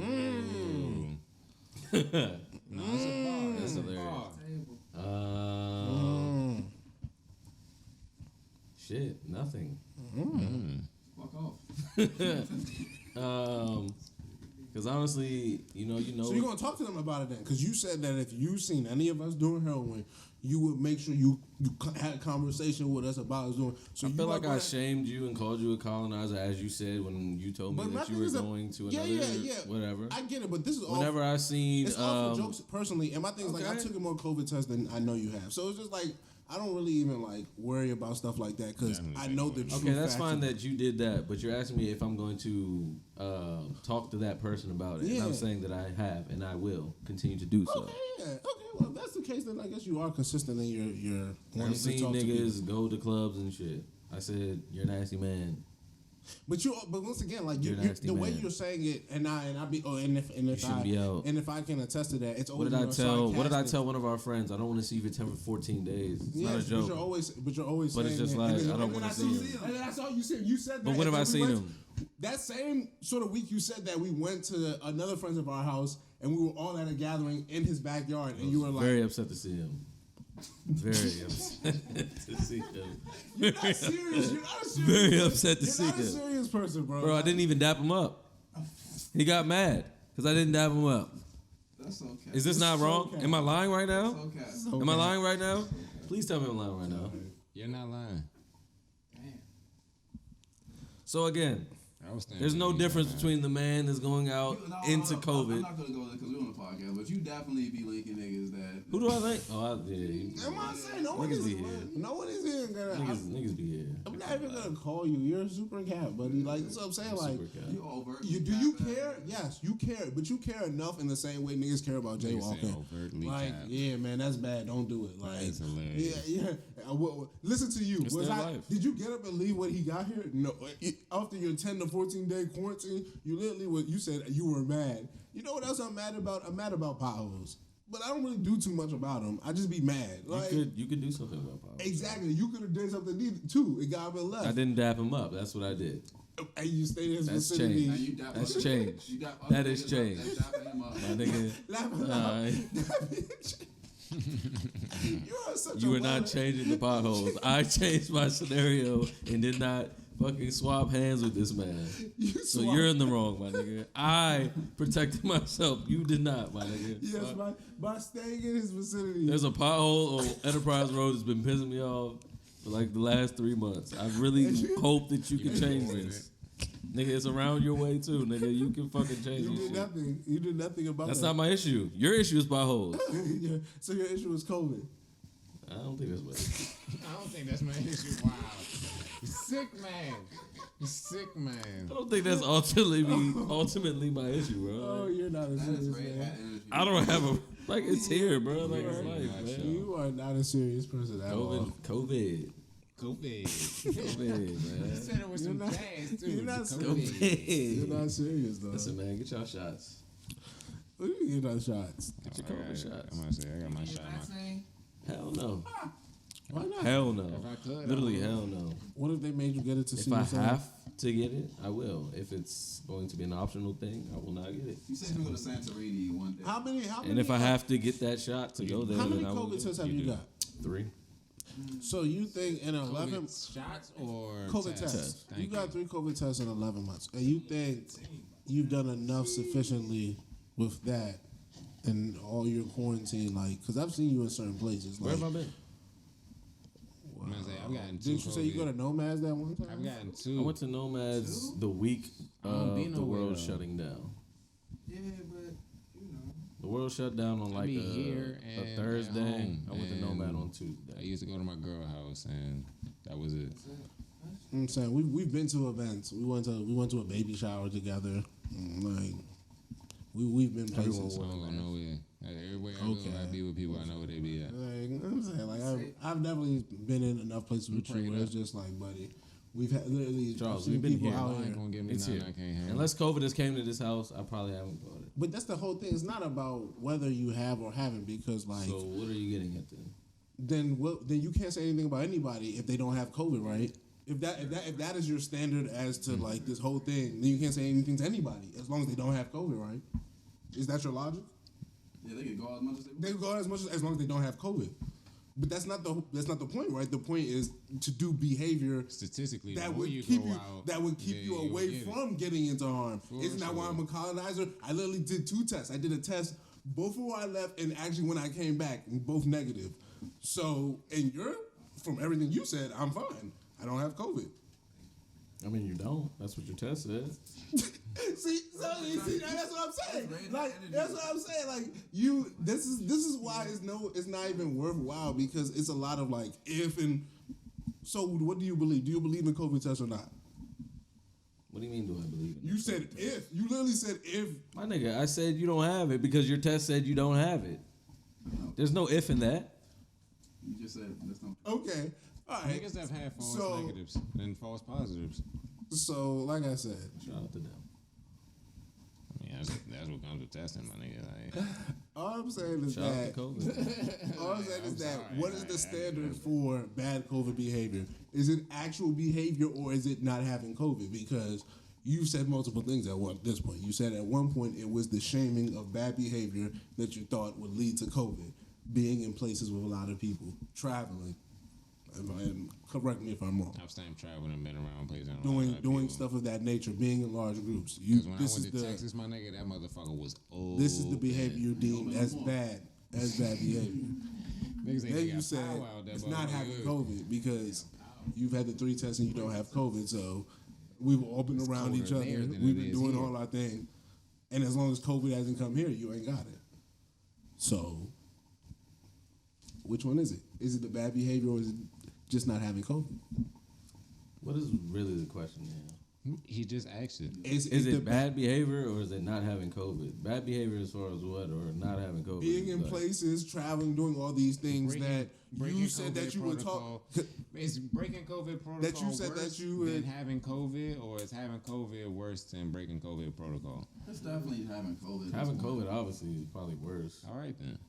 Speaker 3: Ooh. No, it's a bar.
Speaker 4: That's
Speaker 3: It's a
Speaker 4: hilarious.
Speaker 3: bar.
Speaker 6: table.
Speaker 4: Shit, nothing.
Speaker 5: Fuck off.
Speaker 4: Because honestly, you know.
Speaker 2: So you're gonna talk to them about it then? Because you said that if you seen any of us doing heroin, you would make sure you had a conversation with us about us doing. So
Speaker 4: I
Speaker 2: you
Speaker 4: feel like
Speaker 2: gonna
Speaker 4: I
Speaker 2: go ahead-
Speaker 4: shamed you and called you a colonizer, as you said when you told me
Speaker 2: But my
Speaker 4: that you
Speaker 2: thing
Speaker 4: were
Speaker 2: is that-
Speaker 4: going to
Speaker 2: yeah,
Speaker 4: another whatever.
Speaker 2: I get it, but this is all.
Speaker 4: Whenever I seen,
Speaker 2: It's all for jokes personally, and my thing is like I
Speaker 4: okay.
Speaker 2: took more COVID tests than I know you have, so it's just like I don't really even like worry about stuff like that because I know the truth.
Speaker 4: okay, that's fine that you did that, but you're asking me if I'm going to talk to that person about it. And I'm
Speaker 2: Yeah.
Speaker 4: saying that I have and I will continue to do so.
Speaker 2: Okay, yeah, okay. Well, if that's the case, then I guess you are consistent in your wanting
Speaker 4: I've
Speaker 2: to
Speaker 4: seen
Speaker 2: talk to people.
Speaker 4: niggas go to clubs and shit. I said, you're a nasty man.
Speaker 2: But once again, like
Speaker 4: You're a
Speaker 2: you
Speaker 4: nasty
Speaker 2: the way
Speaker 4: man.
Speaker 2: you're saying it, and I be
Speaker 4: shouldn't be out.
Speaker 2: if I can attest to that, it's
Speaker 4: What
Speaker 2: always
Speaker 4: did I
Speaker 2: more
Speaker 4: tell? What did I
Speaker 2: sarcastic.
Speaker 4: tell one of our friends? I don't want to see you for 10 for 14 days. It's not a
Speaker 2: Yes,
Speaker 4: joke.
Speaker 2: but you're always
Speaker 4: But it's
Speaker 2: saying
Speaker 4: just
Speaker 2: that.
Speaker 4: like,
Speaker 2: And then-
Speaker 4: I don't
Speaker 2: and then
Speaker 4: wanna
Speaker 2: saw-
Speaker 4: see him.
Speaker 2: And then I saw you said that.
Speaker 4: But when
Speaker 2: and
Speaker 4: have I
Speaker 2: then we
Speaker 4: seen
Speaker 2: went-
Speaker 4: him?
Speaker 2: That same sort of week you said that we went to another friends of our house and we were all at a gathering in his backyard and you were like,
Speaker 4: Very upset to see him. Very upset to see him.
Speaker 2: "You're not serious. You're not a serious.
Speaker 4: Very upset to
Speaker 2: You're
Speaker 4: see
Speaker 2: not a
Speaker 4: him.
Speaker 2: serious person, bro."
Speaker 4: Bro, I didn't even dap him up. He got mad because I didn't dap him up.
Speaker 5: That's okay.
Speaker 4: Is this not wrong?
Speaker 2: okay.
Speaker 4: Am I lying right now?
Speaker 5: That's okay.
Speaker 4: Am I lying right now? Please tell me I'm lying right now.
Speaker 3: You're not lying.
Speaker 6: Damn.
Speaker 4: So again,
Speaker 3: I was thinking
Speaker 4: there's no
Speaker 3: you
Speaker 4: difference
Speaker 3: lying.
Speaker 4: between the man that's going out
Speaker 5: No,
Speaker 4: into
Speaker 5: I'm
Speaker 4: COVID.
Speaker 5: not gonna go there because we're on the podcast, but you definitely be linking niggas that.
Speaker 4: Who do I think? Oh, yeah.
Speaker 2: I'm not saying no one
Speaker 4: Niggas
Speaker 2: is.
Speaker 4: be here.
Speaker 2: No one is here gonna.
Speaker 4: Niggas be here.
Speaker 2: I'm not even gonna call you. You're a super cat, buddy. Like that's what I'm saying. Like,
Speaker 5: You over.
Speaker 2: do you care? Yes, you care, but you care enough in the same way niggas care about jaywalking.
Speaker 3: Overtly
Speaker 2: Like,
Speaker 3: cap.
Speaker 2: yeah, man, that's bad. Don't do it. Like,
Speaker 3: That's hilarious.
Speaker 2: yeah. Listen to you.
Speaker 4: It's their life.
Speaker 2: Did you get up and leave when he got here? No. After your 10 to 14 day quarantine, you literally you said you were mad. You know what else I'm mad about? I'm mad about potholes. But I don't really do too much about them. I just be mad. Like,
Speaker 4: You could do something about power.
Speaker 2: exactly. You could have done something too. It got him left.
Speaker 4: I didn't dap him up. That's what I did.
Speaker 2: And you stayed in his
Speaker 4: That's
Speaker 2: vicinity.
Speaker 5: And you dap
Speaker 4: That's
Speaker 5: other-
Speaker 4: changed.
Speaker 5: you dap
Speaker 4: That
Speaker 5: other
Speaker 4: is
Speaker 5: niggas up,
Speaker 4: changed.
Speaker 5: they dapping him up.
Speaker 4: My nigga.
Speaker 2: Laugh
Speaker 4: All
Speaker 2: aloud.
Speaker 4: right.
Speaker 2: You are such
Speaker 4: You
Speaker 2: a
Speaker 4: were not
Speaker 2: violent-
Speaker 4: changing the potholes. I changed my scenario and did not fucking swap hands with this man. So
Speaker 2: swapped.
Speaker 4: you're in the wrong, my nigga. I protected myself. You did not, my nigga.
Speaker 2: Yes,
Speaker 4: Fuck.
Speaker 2: by staying in his vicinity.
Speaker 4: There's a pothole on Enterprise Road that's been pissing me off for like the last 3 months. I really hope that you can change this. Nigga, it's around your way too, nigga. You can fucking change
Speaker 2: You
Speaker 4: this
Speaker 2: did
Speaker 4: shit.
Speaker 2: nothing. You did nothing about
Speaker 4: That's
Speaker 2: that.
Speaker 4: not my issue. Your issue is potholes.
Speaker 2: Yeah, so your issue was COVID.
Speaker 4: I don't think that's my issue.
Speaker 3: I don't think that's my issue. Wow. Sick man. Sick man.
Speaker 4: I don't think that's ultimately my issue, bro.
Speaker 2: Oh,
Speaker 4: Like,
Speaker 2: you're not a
Speaker 5: That is
Speaker 2: serious
Speaker 5: great
Speaker 2: man.
Speaker 5: hat energy.
Speaker 4: I don't have a like. It's here, bro. Like it's life, man.
Speaker 2: You are not a serious person at all.
Speaker 4: COVID,
Speaker 3: COVID.
Speaker 4: man.
Speaker 3: You said it with some
Speaker 2: not-
Speaker 3: jazz too.
Speaker 2: you're not
Speaker 3: COVID.
Speaker 2: You're not serious though.
Speaker 4: Listen, man, get y'all shots.
Speaker 2: What do you get our shots?
Speaker 4: Get your COVID shots.
Speaker 3: I'm gonna say I got my shot.
Speaker 4: Hell no.
Speaker 2: Why not?
Speaker 4: Hell no.
Speaker 3: If I could,
Speaker 4: Literally,
Speaker 3: I would.
Speaker 4: hell no.
Speaker 2: What if they made you get it to see
Speaker 4: If I
Speaker 2: yourself?
Speaker 4: have to get it, I will. If it's going to be an optional thing, I will not get it.
Speaker 5: You said you go to Santorini one day.
Speaker 2: How many? How many?
Speaker 4: And if I have to get that shot to go there,
Speaker 2: how many
Speaker 4: then I will.
Speaker 2: COVID
Speaker 4: do
Speaker 2: tests
Speaker 4: it.
Speaker 2: have you got?
Speaker 4: 3.
Speaker 2: So you think in 11
Speaker 3: COVID shots or
Speaker 2: COVID tests?
Speaker 3: Thank
Speaker 2: You got 3 COVID tests in 11 months, and you think you've done enough sufficiently with that and all your quarantine, like, because I've seen you in certain places.
Speaker 4: Where
Speaker 2: Like,
Speaker 4: have I been?
Speaker 3: I'm gonna say I've gotten 2
Speaker 2: didn't you say you go
Speaker 3: COVID.
Speaker 2: to Nomads that one time?
Speaker 3: I've gotten
Speaker 4: I
Speaker 3: 2.
Speaker 4: went to Nomads the week
Speaker 3: I don't be
Speaker 4: of the
Speaker 3: nowhere,
Speaker 4: world
Speaker 3: though.
Speaker 4: shutting down.
Speaker 6: Yeah, but you know.
Speaker 4: The world shut down on like
Speaker 3: be here
Speaker 4: a
Speaker 3: and
Speaker 4: Thursday.
Speaker 3: at home,
Speaker 4: I went to
Speaker 3: and
Speaker 4: Nomad on
Speaker 3: I
Speaker 4: Tuesday.
Speaker 3: used to go to my girl house and that was it.
Speaker 2: I'm saying we've been to events. We went to a baby shower together. Like we've been places.
Speaker 3: I don't go nowhere. Everywhere I
Speaker 2: Okay.
Speaker 3: go, I be with people I know where they be at.
Speaker 2: Like I'm saying, like I've definitely been in enough places with you where it's just like, buddy, we've had literally
Speaker 4: Charles,
Speaker 2: seen
Speaker 4: we've been
Speaker 2: people
Speaker 4: here.
Speaker 2: out
Speaker 3: I
Speaker 2: here.
Speaker 3: ain't gonna give me
Speaker 4: It's
Speaker 3: nothing
Speaker 4: here.
Speaker 3: I can't have.
Speaker 4: Unless COVID just came to this house, I probably haven't bought it.
Speaker 2: But that's the whole thing. It's not about whether you have or haven't, because like
Speaker 4: So what are you getting at then?
Speaker 2: then you can't say anything about anybody if they don't have COVID, right? If that is your standard as to like this whole thing, then you can't say anything to anybody as long as they don't have COVID, right? Is that your logic?
Speaker 5: Yeah, they can go as much as they
Speaker 2: They
Speaker 5: want.
Speaker 2: go as long as they don't have COVID. But that's not the point, right? The point is to do behavior
Speaker 3: statistically,
Speaker 2: that
Speaker 3: the more
Speaker 2: would
Speaker 3: you
Speaker 2: keep
Speaker 3: go
Speaker 2: you
Speaker 3: out,
Speaker 2: you
Speaker 3: then you'll
Speaker 2: away
Speaker 3: get it.
Speaker 2: from getting into harm.
Speaker 3: For
Speaker 2: Isn't that why
Speaker 3: sure.
Speaker 2: I'm a colonizer? I literally did 2 tests. I did a test before I left and actually when I came back, both negative. So, and from everything you said, I'm fine. I don't have COVID.
Speaker 4: I mean, you don't. That's what your test says.
Speaker 2: See, that's what I'm saying. Like, that's what I'm saying. Like, this is why it's not even worthwhile, because it's a lot of like if and. So, what do you believe? Do you believe in COVID tests or not?
Speaker 4: What do you mean? Do I believe in?
Speaker 2: You said if. You literally said if.
Speaker 4: My nigga, I said you don't have it because your test said you don't have it. There's no if in that.
Speaker 5: You just said that's not.
Speaker 2: Okay. All right.
Speaker 3: Niggas have had false
Speaker 2: So-
Speaker 3: negatives and false positives.
Speaker 2: So, like I said,
Speaker 4: Shout out to them.
Speaker 3: I mean, that's what comes with testing, my nigga. Like,
Speaker 2: all I'm saying is
Speaker 4: Shout out
Speaker 2: that.
Speaker 4: to COVID.
Speaker 2: All I'm saying is that
Speaker 3: sorry,
Speaker 2: what is
Speaker 3: I
Speaker 2: the
Speaker 3: had
Speaker 2: standard
Speaker 3: to.
Speaker 2: for bad COVID behavior? Is it actual behavior or is it not having COVID? Because you've said multiple things at this point. You said at one point it was the shaming of bad behavior that you thought would lead to COVID. Being in places with a lot of people, traveling, and correct me if I'm wrong.
Speaker 3: I've stayed traveling and been around places. and around other
Speaker 2: Doing
Speaker 3: people.
Speaker 2: stuff of that nature, being in large groups.
Speaker 3: Because when I
Speaker 2: This
Speaker 3: went
Speaker 2: is
Speaker 3: to
Speaker 2: the
Speaker 3: Texas, my nigga, that motherfucker was old.
Speaker 2: this is the behavior you deem as bad behavior.
Speaker 3: Niggas ain't
Speaker 2: Then
Speaker 3: got
Speaker 2: you said
Speaker 3: power out there,
Speaker 2: it's
Speaker 3: but
Speaker 2: not
Speaker 3: we
Speaker 2: having
Speaker 3: good.
Speaker 2: COVID because you've had the 3 tests and you don't have COVID. So we've all been around each
Speaker 3: colder
Speaker 2: other.
Speaker 3: there than
Speaker 2: We've
Speaker 3: it
Speaker 2: been
Speaker 3: is
Speaker 2: doing
Speaker 3: here.
Speaker 2: all our thing. And as long as COVID hasn't come here, you ain't got it. So which one is it? Is it the bad behavior or is it just not having COVID?
Speaker 4: What is really the question here?
Speaker 3: He just asked it.
Speaker 4: Is it bad behavior or is it not having COVID? Bad behavior as far as what, or not having COVID?
Speaker 2: being in places, traveling, doing all these things that you said that you would talk.
Speaker 3: It's breaking COVID protocol.
Speaker 2: That you said
Speaker 3: worse
Speaker 2: that you would
Speaker 3: than having COVID, or is having COVID worse than breaking COVID protocol?
Speaker 5: It's definitely having COVID.
Speaker 4: Having COVID obviously is probably worse.
Speaker 3: All right then.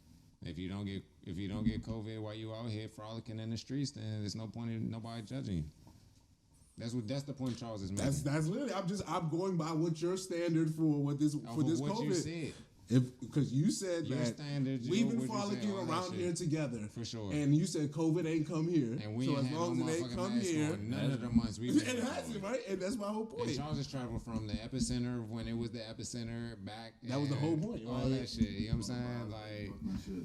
Speaker 3: If you don't get COVID while you out here frolicking in the streets, then there's no point in nobody judging you. That's the point Charles is making.
Speaker 2: That's literally. I'm going by what your standard for this
Speaker 3: what
Speaker 2: COVID.
Speaker 3: you said.
Speaker 2: Because you said
Speaker 3: Your
Speaker 2: that
Speaker 3: standards,
Speaker 2: we've
Speaker 3: your
Speaker 2: been
Speaker 3: what you said,
Speaker 2: frolicking
Speaker 3: all that
Speaker 2: around
Speaker 3: shit.
Speaker 2: here together,
Speaker 3: For sure.
Speaker 2: And you said COVID ain't come here,
Speaker 3: And we
Speaker 2: so
Speaker 3: ain't
Speaker 2: as
Speaker 3: had
Speaker 2: long
Speaker 3: no
Speaker 2: as it ain't
Speaker 3: motherfucking
Speaker 2: come
Speaker 3: mask
Speaker 2: here,
Speaker 3: on none of the months we've been
Speaker 2: it
Speaker 3: out
Speaker 2: hasn't,
Speaker 3: here.
Speaker 2: right? And that's my whole
Speaker 3: And
Speaker 2: point.
Speaker 3: Charles has traveled from the epicenter when it was the epicenter back.
Speaker 2: That was the whole
Speaker 3: and
Speaker 2: point,
Speaker 3: All
Speaker 2: right?
Speaker 3: that shit. You know what I'm saying? Like,
Speaker 5: Shit.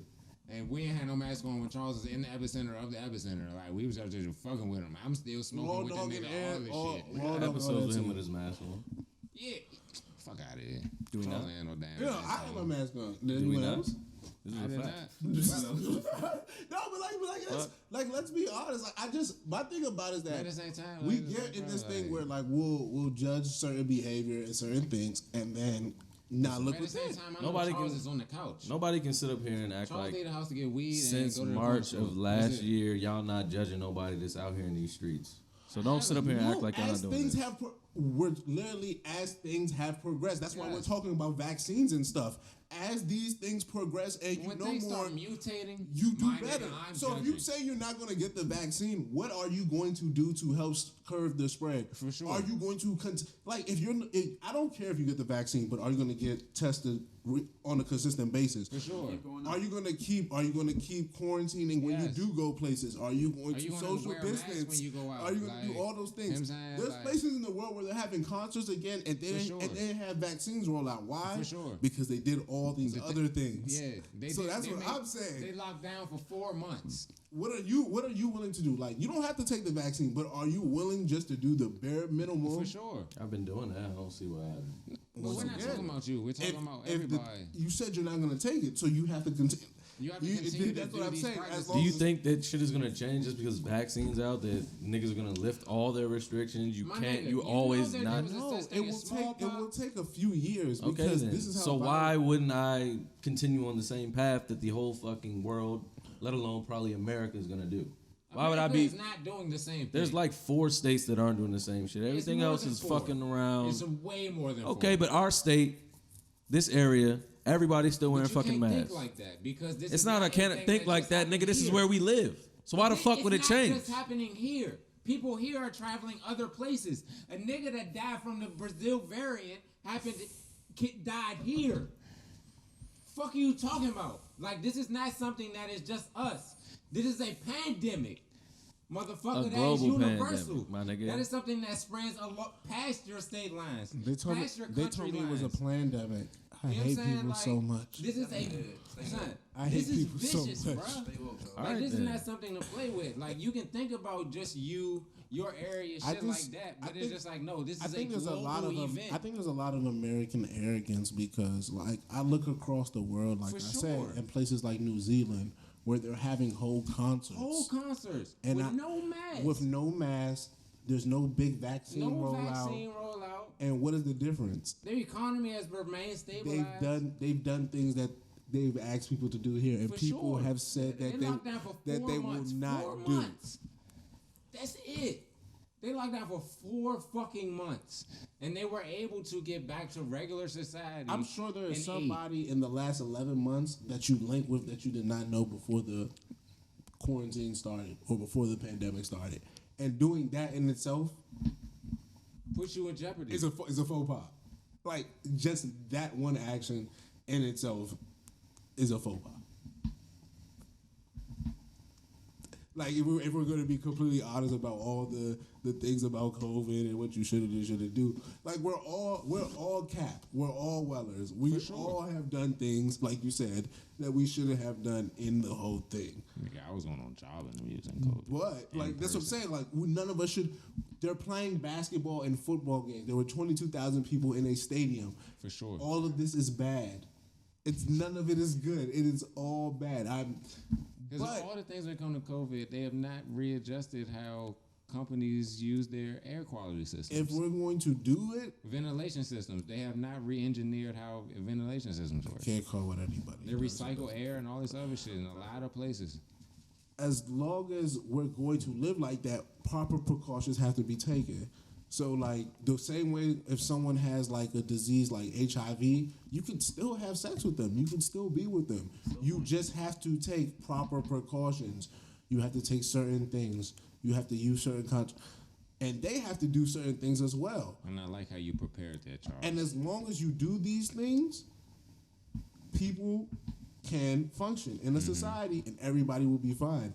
Speaker 3: and we ain't had no mask on when Charles was in the epicenter of the epicenter. Like, we was just fucking with him. I'm still
Speaker 2: Raw
Speaker 3: smoking with the
Speaker 2: dogging
Speaker 3: nigga, all
Speaker 2: and
Speaker 3: this
Speaker 2: all-
Speaker 3: shit.
Speaker 4: We
Speaker 2: raw
Speaker 4: got
Speaker 2: dog, all
Speaker 4: episodes
Speaker 2: that
Speaker 4: with him
Speaker 2: too.
Speaker 4: with his mask on.
Speaker 3: Yeah. Fuck out of here.
Speaker 4: Do we
Speaker 3: Charles
Speaker 4: not?
Speaker 3: ain't no damn
Speaker 2: Yeah,
Speaker 3: mask
Speaker 2: I have
Speaker 3: on.
Speaker 2: my mask on. Did
Speaker 4: Do we
Speaker 2: anyone
Speaker 4: not?
Speaker 2: else?
Speaker 4: This is
Speaker 3: I
Speaker 4: a
Speaker 3: did
Speaker 4: fact.
Speaker 3: not.
Speaker 2: No, but let's be honest. My thing about it is
Speaker 3: At
Speaker 2: that
Speaker 3: the same time,
Speaker 2: we
Speaker 3: like,
Speaker 2: get
Speaker 3: it's
Speaker 2: in this
Speaker 3: like-
Speaker 2: thing where like we'll judge certain behavior and certain things, and then not look
Speaker 3: At the same
Speaker 2: within.
Speaker 3: time, I know
Speaker 4: Nobody
Speaker 3: Charles
Speaker 4: can-
Speaker 3: is on the couch.
Speaker 4: Nobody can sit up here and act
Speaker 3: Charles
Speaker 4: like
Speaker 3: leave the house to get weed
Speaker 4: since
Speaker 3: and go to the
Speaker 4: March
Speaker 3: corner
Speaker 4: of
Speaker 3: store.
Speaker 4: last
Speaker 3: That's it.
Speaker 4: year, y'all not judging nobody that's out here in these streets. So don't sit up here and act like y'all not
Speaker 2: as
Speaker 4: doing
Speaker 2: things
Speaker 4: that.
Speaker 2: have we're literally as things have progressed. That's why we're
Speaker 3: Yes.
Speaker 2: talking about vaccines and stuff. As these things progress and you
Speaker 3: When
Speaker 2: know
Speaker 3: things
Speaker 2: more,
Speaker 3: start mutating,
Speaker 2: you do
Speaker 3: my nigga,
Speaker 2: better.
Speaker 3: I'm
Speaker 2: So if
Speaker 3: judging.
Speaker 2: you say you're not going to get the vaccine, what are you going to do to help curb the spread?
Speaker 3: For sure.
Speaker 2: Are you going to I don't care if you get the vaccine, but are you going to get tested on a consistent basis?
Speaker 3: For sure.
Speaker 2: Are you going to keep quarantining when
Speaker 3: Yes.
Speaker 2: you do go places? Are you going
Speaker 3: Are
Speaker 2: to
Speaker 3: you gonna
Speaker 2: social
Speaker 3: wear a mask
Speaker 2: distance?
Speaker 3: when you go out?
Speaker 2: Are you going to do
Speaker 3: Like,
Speaker 2: all those
Speaker 3: you know what I'm
Speaker 2: things?
Speaker 3: saying?
Speaker 2: There's
Speaker 3: Like-
Speaker 2: places in the world where they're having concerts again, and they
Speaker 3: sure.
Speaker 2: have vaccines roll out. Why?
Speaker 3: For sure.
Speaker 2: Because they did all these other things.
Speaker 3: Yeah.
Speaker 2: So that's what I'm saying.
Speaker 3: They locked down for 4 months.
Speaker 2: What are you willing to do? Like, you don't have to take the vaccine, but are you willing just to do the bare minimum?
Speaker 3: For sure.
Speaker 4: I've been doing that. I don't see why.
Speaker 3: But
Speaker 2: Once
Speaker 3: we're not
Speaker 2: again,
Speaker 3: talking about you. We're talking about
Speaker 2: if
Speaker 3: everybody.
Speaker 2: you said you're not going to take it, so you have to continue.
Speaker 3: You have to continue to
Speaker 2: That's
Speaker 3: do
Speaker 2: what I'm
Speaker 3: these
Speaker 2: saying.
Speaker 3: practices.
Speaker 2: As long
Speaker 4: Do you
Speaker 2: as-
Speaker 4: think that shit is gonna change just because vaccines out? That niggas are gonna lift all their restrictions? You
Speaker 3: My
Speaker 4: can't.
Speaker 3: nigga,
Speaker 4: You
Speaker 3: you
Speaker 4: always
Speaker 3: know that
Speaker 4: not.
Speaker 3: there was a
Speaker 2: No,
Speaker 3: such thing as
Speaker 2: it will take a few years
Speaker 4: Okay,
Speaker 2: because
Speaker 4: then.
Speaker 2: this is how.
Speaker 4: So why
Speaker 2: violent-
Speaker 4: wouldn't I continue on the same path that the whole fucking world, let alone probably America, is gonna do? Why would I be?
Speaker 3: America is not doing the same thing.
Speaker 4: There's like 4 states that aren't doing the same shit.
Speaker 3: It's
Speaker 4: Everything
Speaker 3: more
Speaker 4: else
Speaker 3: than
Speaker 4: is
Speaker 3: 4.
Speaker 4: fucking around.
Speaker 3: It's way more than
Speaker 4: Okay,
Speaker 3: 4.
Speaker 4: but our state, this area, everybody's still wearing
Speaker 3: But you
Speaker 4: fucking
Speaker 3: can't
Speaker 4: masks.
Speaker 3: think like that because this
Speaker 4: It's
Speaker 3: is
Speaker 4: not. I can't
Speaker 3: anything
Speaker 4: think
Speaker 3: that
Speaker 4: like
Speaker 3: just
Speaker 4: that, nigga.
Speaker 3: happened
Speaker 4: This is
Speaker 3: here.
Speaker 4: where we live. So why the fuck would it
Speaker 3: It's
Speaker 4: change?
Speaker 3: not just happening here. People here are traveling other places. A nigga that died from the Brazil variant died here. Fuck are you talking about? Like, this is not something that is just us. This is a pandemic. Motherfucker,
Speaker 4: A
Speaker 3: that is
Speaker 4: global
Speaker 3: universal.
Speaker 4: pandemic, my nigga.
Speaker 3: That is something that spreads past your state lines.
Speaker 2: They told me
Speaker 3: past your
Speaker 2: they
Speaker 3: country
Speaker 2: told me it was a
Speaker 3: lines.
Speaker 2: pandemic. I
Speaker 3: You know what I'm
Speaker 2: hate
Speaker 3: saying?
Speaker 2: people
Speaker 3: Like,
Speaker 2: so much.
Speaker 3: This is son,
Speaker 2: I
Speaker 3: this
Speaker 2: hate
Speaker 3: is
Speaker 2: people so
Speaker 3: vicious,
Speaker 2: much.
Speaker 3: bruh.
Speaker 4: All
Speaker 3: Like,
Speaker 4: right,
Speaker 3: this
Speaker 4: then.
Speaker 3: is not something to play with. Like, you can think about just you, your area,
Speaker 2: I
Speaker 3: shit
Speaker 2: just-
Speaker 3: like that,
Speaker 2: I
Speaker 3: but it's
Speaker 2: think-
Speaker 3: just like, no, this
Speaker 2: I
Speaker 3: is a
Speaker 2: think there's a
Speaker 3: global
Speaker 2: lot of
Speaker 3: event.
Speaker 2: I think there's a lot of American arrogance because, like, I look across the world, like
Speaker 3: For
Speaker 2: I
Speaker 3: sure.
Speaker 2: said, in places like New Zealand where they're having whole concerts
Speaker 3: Whole concerts
Speaker 2: And
Speaker 3: with
Speaker 2: I-
Speaker 3: no mask.
Speaker 2: with no mask. There's no big vaccine
Speaker 3: no
Speaker 2: rollout.
Speaker 3: vaccine rollout.
Speaker 2: And what is the difference?
Speaker 3: Their economy has remained stabilized.
Speaker 2: They've done things that they've asked people to do here, and
Speaker 3: For
Speaker 2: people
Speaker 3: sure.
Speaker 2: have said
Speaker 3: They
Speaker 2: that
Speaker 3: locked down for 4
Speaker 2: that they
Speaker 3: months.
Speaker 2: will not
Speaker 3: 4
Speaker 2: do.
Speaker 3: months. That's it. They locked down for 4 fucking months, and they were able to get back to regular society.
Speaker 2: I'm sure there is
Speaker 3: in 8.
Speaker 2: somebody in the last 11 months that you link with that you did not know before the quarantine started or before the pandemic started. And doing that in itself
Speaker 3: Puts you in jeopardy.
Speaker 2: is a faux pas. Like, just that one action in itself is a faux pas. Like, if we're going to be completely honest about all the things about COVID and what you should and shouldn't do, like, we're all capped. We're all wellers. We all have done things, like you said, that we shouldn't have done in the whole thing.
Speaker 3: Nigga, I was going on job and we was in COVID.
Speaker 2: But, like, that's what I'm saying. Like, none of us should. They're playing basketball and football games. There were 22,000 people in a stadium.
Speaker 3: For sure.
Speaker 2: All of this is bad. None of it is good. It is all bad.
Speaker 3: Because all the things when it comes to COVID, they have not readjusted how companies use their air quality systems.
Speaker 2: If we're going to do it,
Speaker 3: Ventilation systems, they have not re-engineered how ventilation systems work.
Speaker 2: can't call it anybody.
Speaker 3: They recycle air and all this other shit in a lot of places.
Speaker 2: As long as we're going to live like that, proper precautions have to be taken. So, like, the same way if someone has, like, a disease like HIV, you can still have sex with them. You can still be with them. You just have to take proper precautions. You have to take certain things. You have to use certain and they have to do certain things as well.
Speaker 3: And I like how you prepared that, Charles.
Speaker 2: And as long as you do these things, people can function in a society and everybody will be fine.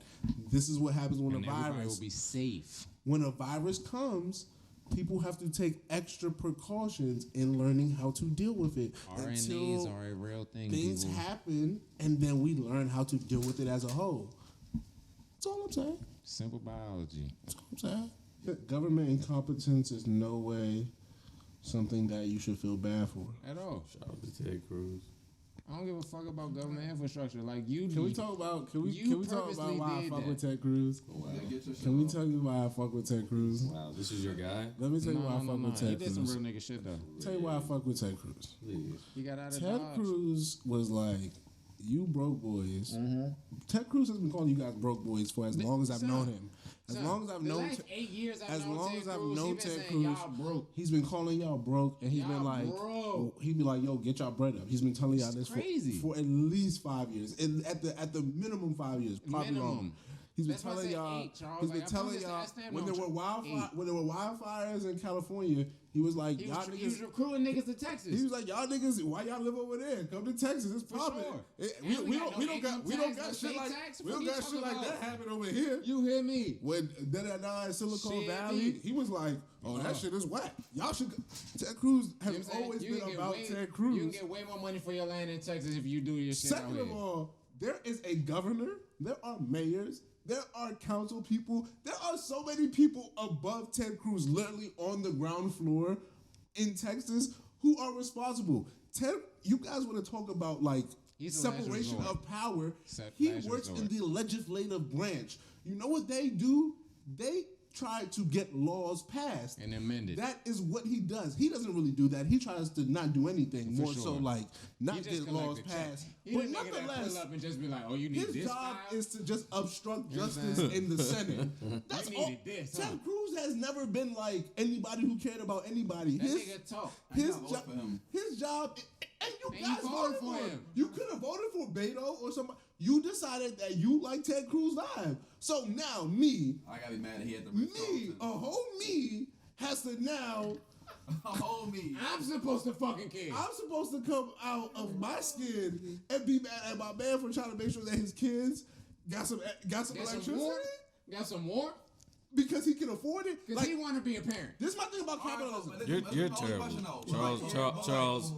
Speaker 2: This is what happens when
Speaker 3: and
Speaker 2: a
Speaker 3: everybody
Speaker 2: virus...
Speaker 3: will be safe.
Speaker 2: When a virus comes, people have to take extra precautions in learning how to deal with it.
Speaker 3: RNAs
Speaker 2: until
Speaker 3: are a real thing.
Speaker 2: things
Speaker 3: people.
Speaker 2: happen, and then we learn how to deal with it as a whole. That's all I'm saying.
Speaker 3: Simple biology.
Speaker 2: That's all I'm saying. Government incompetence is no way something that you should feel bad for.
Speaker 3: At all.
Speaker 4: Shout out to Ted Cruz.
Speaker 3: I don't give a fuck about government infrastructure. Like you.
Speaker 2: Can we talk about? Can we talk about
Speaker 3: purposely
Speaker 2: why I
Speaker 3: did
Speaker 2: fuck
Speaker 3: that.
Speaker 2: with Ted Cruz?
Speaker 4: Wow.
Speaker 5: Yeah, get your shit
Speaker 2: Can we
Speaker 5: off.
Speaker 2: tell you why I fuck with Ted Cruz?
Speaker 4: Wow, this is your guy?
Speaker 2: Let me tell you why I fuck with
Speaker 3: He
Speaker 2: Ted
Speaker 3: did some
Speaker 2: Cruz.
Speaker 3: real nigga shit though.
Speaker 2: Tell you why I fuck with Ted Cruz.
Speaker 4: Please.
Speaker 3: He got out of
Speaker 2: Ted
Speaker 3: Dodge.
Speaker 2: Cruz was like, "You broke boys."
Speaker 3: Mm-hmm.
Speaker 2: Ted Cruz has been calling you guys broke boys for as long as I've
Speaker 3: Son,
Speaker 2: known him. As
Speaker 3: Son,
Speaker 2: long as I've
Speaker 3: the
Speaker 2: known,
Speaker 3: last 8 years I've
Speaker 2: as
Speaker 3: known
Speaker 2: long
Speaker 3: Ted
Speaker 2: as I've
Speaker 3: Cruz, he
Speaker 2: known
Speaker 3: been
Speaker 2: Ted
Speaker 3: saying,
Speaker 2: Cruz,
Speaker 3: y'all broke.
Speaker 2: he's been calling y'all broke, and he's
Speaker 3: Y'all
Speaker 2: been like,
Speaker 3: broke.
Speaker 2: he'd be like, "Yo, get y'all bread up." He's been telling y'all this
Speaker 3: crazy.
Speaker 2: for at least 5 years, and at the minimum 5 years, probably
Speaker 3: Minimum.
Speaker 2: longer. He's been
Speaker 3: That's why I
Speaker 2: telling
Speaker 3: said
Speaker 2: y'all.
Speaker 3: 8, Charles.
Speaker 2: He's been
Speaker 3: Like, I
Speaker 2: telling
Speaker 3: promise I
Speaker 2: y'all
Speaker 3: stand
Speaker 2: when
Speaker 3: on
Speaker 2: there were
Speaker 3: 8.
Speaker 2: when there were wildfires in California, he was like,
Speaker 3: He
Speaker 2: "Y'all
Speaker 3: was,
Speaker 2: niggas."
Speaker 3: he was recruiting niggas to Texas.
Speaker 2: He was like, "Y'all niggas, why y'all live over there? Come to Texas, it's popping."
Speaker 3: sure.
Speaker 2: We
Speaker 3: And we
Speaker 2: don't
Speaker 3: got no
Speaker 2: we don't
Speaker 3: income
Speaker 2: got
Speaker 3: tax,
Speaker 2: shit
Speaker 3: no
Speaker 2: like
Speaker 3: state tax.
Speaker 2: we
Speaker 3: What
Speaker 2: don't
Speaker 3: you
Speaker 2: got shit
Speaker 3: talking
Speaker 2: like
Speaker 3: about?
Speaker 2: that happen over here.
Speaker 3: You hear me?
Speaker 2: When that in Silicon
Speaker 3: Shit,
Speaker 2: Valley,
Speaker 3: me.
Speaker 2: he was like, "Oh, that shit is whack. Y'all should." Ted Cruz
Speaker 3: You know what I'm
Speaker 2: has
Speaker 3: saying?
Speaker 2: always
Speaker 3: You
Speaker 2: been
Speaker 3: can get
Speaker 2: about
Speaker 3: way-
Speaker 2: Ted
Speaker 3: You
Speaker 2: Cruz.
Speaker 3: can get way more money for your land in Texas if you do your shit out
Speaker 2: Second
Speaker 3: here.
Speaker 2: of all, there is a governor, there are mayors, there are council people, there are so many people above Ted Cruz, literally on the ground floor in Texas, who are responsible. Ted, you guys want to talk about like
Speaker 3: He's the last
Speaker 2: separation
Speaker 3: resort.
Speaker 2: of power?
Speaker 3: Last
Speaker 2: He works
Speaker 3: resort.
Speaker 2: in the legislative branch. You know what they do? They try to get laws passed.
Speaker 3: And amended.
Speaker 2: That is what he does. He doesn't really do that. He tries to not do anything.
Speaker 3: For
Speaker 2: More
Speaker 3: sure.
Speaker 2: so like not
Speaker 3: He just
Speaker 2: get laws
Speaker 3: collect the check.
Speaker 2: passed.
Speaker 3: He
Speaker 2: But
Speaker 3: didn't make it that
Speaker 2: nonetheless,
Speaker 3: pull up and just be like, oh, you need
Speaker 2: his
Speaker 3: this
Speaker 2: job
Speaker 3: file?
Speaker 2: is to just obstruct
Speaker 3: You know what I'm
Speaker 2: justice
Speaker 3: saying?
Speaker 2: in the Senate. That's
Speaker 3: You
Speaker 2: all.
Speaker 3: needed this,
Speaker 2: Ted
Speaker 3: huh?
Speaker 2: Cruz has never been like anybody who cared about anybody.
Speaker 3: That
Speaker 2: His
Speaker 3: nigga talk.
Speaker 2: his
Speaker 5: I vote
Speaker 2: job,
Speaker 5: for him.
Speaker 2: his job, and you
Speaker 3: And you
Speaker 2: guys
Speaker 3: voted
Speaker 2: voted
Speaker 3: for
Speaker 2: for him.
Speaker 3: him.
Speaker 2: You could have voted for Beto or somebody. You decided that you like Ted Cruz live. So now me,
Speaker 5: I gotta be mad that he had the Ritz
Speaker 2: me, a whole me has to now.
Speaker 5: Hold me.
Speaker 3: I'm supposed to fucking care.
Speaker 2: I'm supposed to come out of my skin and be mad at my man for trying to make sure that his kids got some
Speaker 3: Got some
Speaker 2: electricity
Speaker 3: warmth? Got some warmth?
Speaker 2: because he can afford it.
Speaker 3: Because
Speaker 2: Like,
Speaker 3: he want to be a parent.
Speaker 2: this is my thing about capitalism.
Speaker 4: You're terrible. Charles.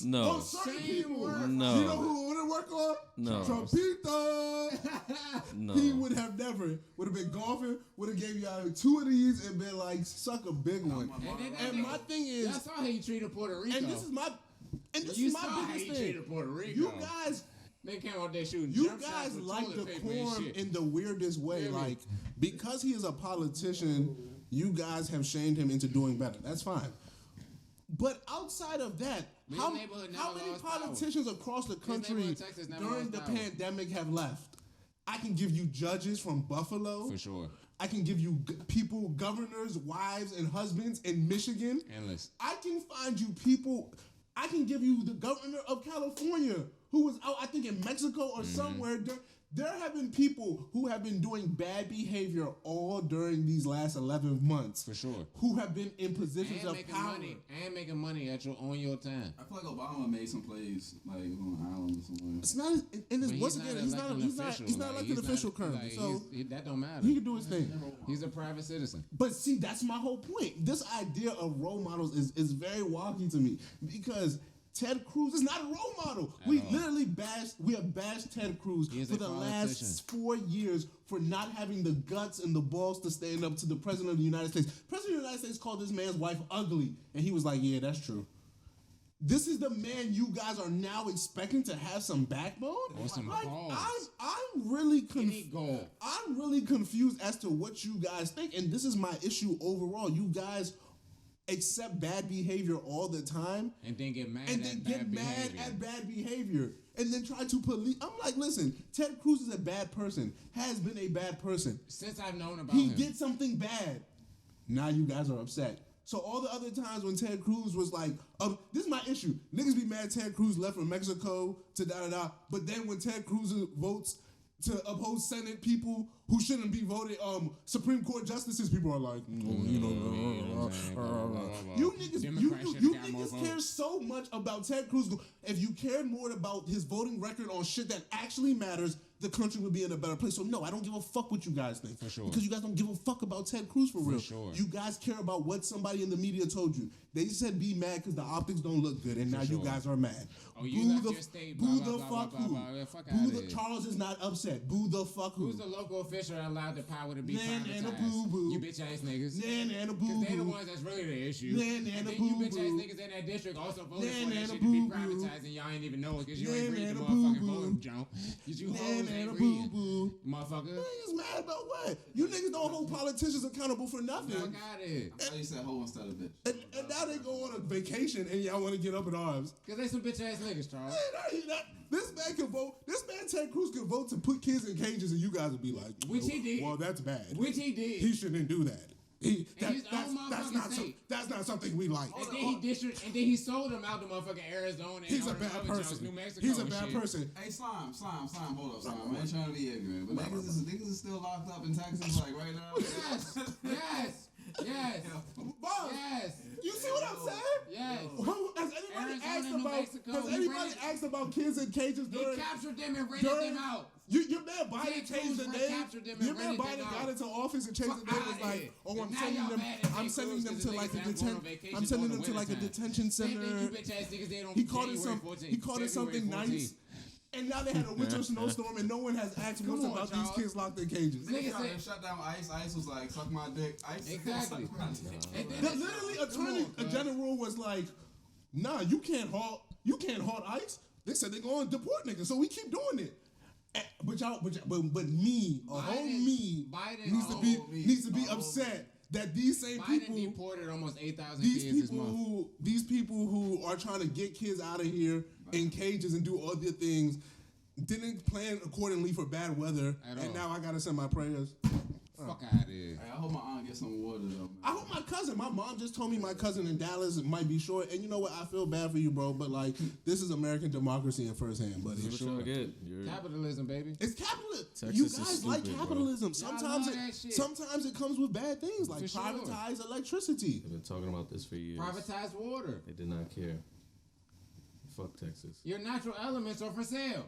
Speaker 4: No.
Speaker 2: On certain
Speaker 3: Same
Speaker 2: people,
Speaker 3: word.
Speaker 4: No.
Speaker 2: you know who would have worked on?
Speaker 4: No.
Speaker 2: Trumpito.
Speaker 4: No.
Speaker 2: He would have never, would have been golfing, would have gave y'all 2 of these and been like, suck a big one. And my thing
Speaker 3: Y'all
Speaker 2: is,
Speaker 3: saw how he treated Puerto Rico.
Speaker 2: and this is my, and this
Speaker 3: You
Speaker 2: is
Speaker 3: saw
Speaker 2: my
Speaker 3: how he
Speaker 2: biggest thing.
Speaker 3: treated Puerto Rico.
Speaker 2: You guys
Speaker 3: They came out there shooting
Speaker 2: You
Speaker 3: jump shots
Speaker 2: guys
Speaker 3: with
Speaker 2: like
Speaker 3: toilet
Speaker 2: the
Speaker 3: paper and
Speaker 2: quorum
Speaker 3: shit.
Speaker 2: in the weirdest way.
Speaker 3: Hear me?
Speaker 2: Like, because he is a politician, you guys have shamed him into doing better. That's fine. But outside of that,
Speaker 3: His
Speaker 2: how
Speaker 3: neighborhood never
Speaker 2: how many
Speaker 3: lost power.
Speaker 2: politicians across the country
Speaker 3: neighborhood in Texas never
Speaker 2: during
Speaker 3: lost
Speaker 2: the
Speaker 3: power.
Speaker 2: pandemic have left? I can give you judges from Buffalo.
Speaker 3: For sure.
Speaker 2: I can give you people, governors, wives, and husbands in Michigan.
Speaker 3: Endless.
Speaker 2: I can find you people. I can give you the governor of California who was out, I think, in Mexico or somewhere. There have been people who have been doing bad behavior all during these last 11 months.
Speaker 3: For sure.
Speaker 2: Who have been in positions
Speaker 3: And
Speaker 2: of
Speaker 3: making
Speaker 2: power.
Speaker 3: money. And making money on your time.
Speaker 5: I feel like Obama made some plays like on an island or somewhere.
Speaker 2: It's not, and it's,
Speaker 3: But
Speaker 2: once again, he's not elected official currently. So
Speaker 3: that don't matter.
Speaker 2: he can do his thing.
Speaker 3: He's a private citizen.
Speaker 2: But see, that's my whole point. This idea of role models is very wonky to me because Ted Cruz is not a role model. We
Speaker 3: all.
Speaker 2: literally have bashed Ted Cruz
Speaker 3: He is
Speaker 2: for
Speaker 3: a
Speaker 2: the
Speaker 3: politician.
Speaker 2: last 4 years for not having the guts and the balls to stand up to the president of the United States. President of the United States called this man's wife ugly, and he was like, "Yeah, that's true." This is the man you guys are now expecting to have some backbone.
Speaker 3: Or some balls.
Speaker 2: I'm really
Speaker 3: Any goal.
Speaker 2: I'm really confused as to what you guys think, and this is my issue overall. You guys accept bad behavior all the time,
Speaker 3: And then get mad
Speaker 2: and then get mad at bad behavior, and then try to police. I'm like, listen, Ted Cruz is a bad person, has been a bad person.
Speaker 3: Since I've known about
Speaker 2: He
Speaker 3: him.
Speaker 2: did something bad. Now you guys are upset. So all the other times when Ted Cruz was like, this is my issue. Niggas be mad Ted Cruz left from Mexico to da-da-da. But then when Ted Cruz votes to oppose Senate people who shouldn't be voted, Supreme Court justices, people are like, you niggas care so much about Ted Cruz. If you cared more about his voting record on shit that actually matters, the country would be in a better place. So no, I don't give a fuck what you guys think.
Speaker 3: For sure.
Speaker 2: Because you guys don't give a fuck about Ted Cruz for real.
Speaker 3: sure.
Speaker 2: You guys care about what somebody in the media told you. They said be mad because the optics don't look good, and now you guys are mad.
Speaker 3: Oh, you left your state, blah,
Speaker 2: Boo
Speaker 3: blah,
Speaker 2: the
Speaker 3: blah,
Speaker 2: fuck
Speaker 3: blah,
Speaker 2: who?
Speaker 3: blah, blah. Fuck
Speaker 2: Boo
Speaker 3: outta
Speaker 2: the
Speaker 3: here.
Speaker 2: Charles is not upset. Boo the fuck who?
Speaker 3: Who's the local official allowed the power to be
Speaker 2: Nan,
Speaker 3: privatized?
Speaker 2: and a boo-boo.
Speaker 3: You bitch ass niggas.
Speaker 2: Nan, and a
Speaker 3: Because they the
Speaker 2: boo-boo.
Speaker 3: ones that's really the issue.
Speaker 2: Nan, and
Speaker 3: and
Speaker 2: a
Speaker 3: then you bitch ass
Speaker 2: boo-boo.
Speaker 3: niggas in that district also voted
Speaker 2: Nan,
Speaker 3: for that
Speaker 2: and a
Speaker 3: shit to be
Speaker 2: boo-boo.
Speaker 3: privatized and y'all ain't even know it because you
Speaker 2: Nan,
Speaker 3: ain't read the
Speaker 2: and a
Speaker 3: motherfucking
Speaker 2: boo-boo.
Speaker 3: voting, Joe. Because you
Speaker 2: Nan,
Speaker 3: hoes
Speaker 2: and
Speaker 3: ain't
Speaker 2: a
Speaker 3: reading.
Speaker 2: boo-boo.
Speaker 3: Motherfucker.
Speaker 2: Niggas mad about what? You niggas don't hold politicians accountable for nothing.
Speaker 3: Fuck out of here.
Speaker 5: I you said hoe instead of bitch.
Speaker 2: And now they go on a vacation and y'all want to get up in arms.
Speaker 3: Because they some bitch ass niggas, Charles.
Speaker 2: This man can vote. This man Ted Cruz can vote to put kids in cages, and you guys would be like,
Speaker 3: Which he did.
Speaker 2: Well, that's bad.
Speaker 3: Which he did.
Speaker 2: He shouldn't do that.
Speaker 3: In his own motherfucking state.
Speaker 2: That's not something we like.
Speaker 3: And then he sold them out to motherfucking Arizona and
Speaker 2: He's
Speaker 3: all
Speaker 2: a
Speaker 3: them
Speaker 2: bad
Speaker 3: other jokes,
Speaker 2: person.
Speaker 3: New Mexico
Speaker 2: He's a
Speaker 3: and
Speaker 2: bad
Speaker 3: shit.
Speaker 2: person.
Speaker 5: Hey, slime, hold up, slime. I ain't trying to be ignorant, but niggas is still locked up in Texas, like right now.
Speaker 3: Yes.
Speaker 2: Boss,
Speaker 3: Yes.
Speaker 2: you see what I'm saying?
Speaker 3: Yes.
Speaker 2: Has anybody
Speaker 3: Arizona,
Speaker 2: asked
Speaker 3: New
Speaker 2: about?
Speaker 3: Mexico,
Speaker 2: Has
Speaker 3: he
Speaker 2: anybody
Speaker 3: rented-
Speaker 2: asked about kids in cages
Speaker 3: He
Speaker 2: during?
Speaker 3: captured them and rented them out.
Speaker 2: Your man Biden
Speaker 3: Ted
Speaker 2: changed the
Speaker 3: Cruz
Speaker 2: name.
Speaker 3: captured them
Speaker 2: Your
Speaker 3: and
Speaker 2: man
Speaker 3: rented them
Speaker 2: Biden
Speaker 3: out.
Speaker 2: got into office and changed
Speaker 3: Fuck
Speaker 2: the name. Was
Speaker 3: outta
Speaker 2: like,
Speaker 3: here.
Speaker 2: oh,
Speaker 3: And now y'all mad at
Speaker 2: I'm
Speaker 3: Ted
Speaker 2: sending
Speaker 3: Cruz
Speaker 2: them
Speaker 3: 'cause
Speaker 2: to
Speaker 3: the
Speaker 2: like a
Speaker 3: niggas not going on vacation
Speaker 2: I'm sending
Speaker 3: during
Speaker 2: them to
Speaker 3: the
Speaker 2: like a
Speaker 3: wintertime.
Speaker 2: detention
Speaker 3: Same thing
Speaker 2: center.
Speaker 3: you bitch ass niggas did on
Speaker 2: He called it
Speaker 3: January
Speaker 2: some.
Speaker 3: 14th.
Speaker 2: He called it something
Speaker 3: February
Speaker 2: nice.
Speaker 3: 14th.
Speaker 2: And now they had a winter snowstorm, and no one has asked
Speaker 3: Come
Speaker 2: once
Speaker 3: on,
Speaker 2: about
Speaker 3: Charles.
Speaker 2: these kids locked in cages.
Speaker 3: Niggas
Speaker 5: Niggas trying
Speaker 3: said-
Speaker 5: to shut down ICE. ICE was like, suck my dick. ICE
Speaker 3: Exactly.
Speaker 5: suck my dick.
Speaker 3: And then
Speaker 2: Literally, attorney general was like, "Nah, you can't halt ICE." They said they're going to deport niggas, so we keep doing it. But me, a whole me,
Speaker 3: Biden-
Speaker 2: needs to be upset that these same
Speaker 3: Biden
Speaker 2: people,
Speaker 3: deported almost 8,000 kids this month.
Speaker 2: these people who are trying to get kids out of here in cages and do other things, didn't plan accordingly for bad weather,
Speaker 3: At
Speaker 2: and
Speaker 3: all.
Speaker 2: now I gotta send my prayers.
Speaker 3: Fuck out of here.
Speaker 5: Hey, I hope my aunt gets some water though, man.
Speaker 2: I hope my mom just told me my cousin in Dallas might be short, and you know what? I feel bad for you, bro, but like, this is American democracy in firsthand, buddy.
Speaker 4: For sure, good.
Speaker 3: Capitalism, baby.
Speaker 2: It's capitalism.
Speaker 4: Texas
Speaker 2: You
Speaker 4: is
Speaker 2: guys like
Speaker 4: stupid, bro.
Speaker 2: capitalism.
Speaker 3: Y'all
Speaker 2: Sometimes
Speaker 3: love that shit.
Speaker 2: sometimes it comes with bad things, like
Speaker 3: For sure.
Speaker 2: privatized electricity.
Speaker 4: They've been talking about this for years.
Speaker 3: Privatized water.
Speaker 4: They did not care. Fuck Texas.
Speaker 3: Your natural elements are for sale.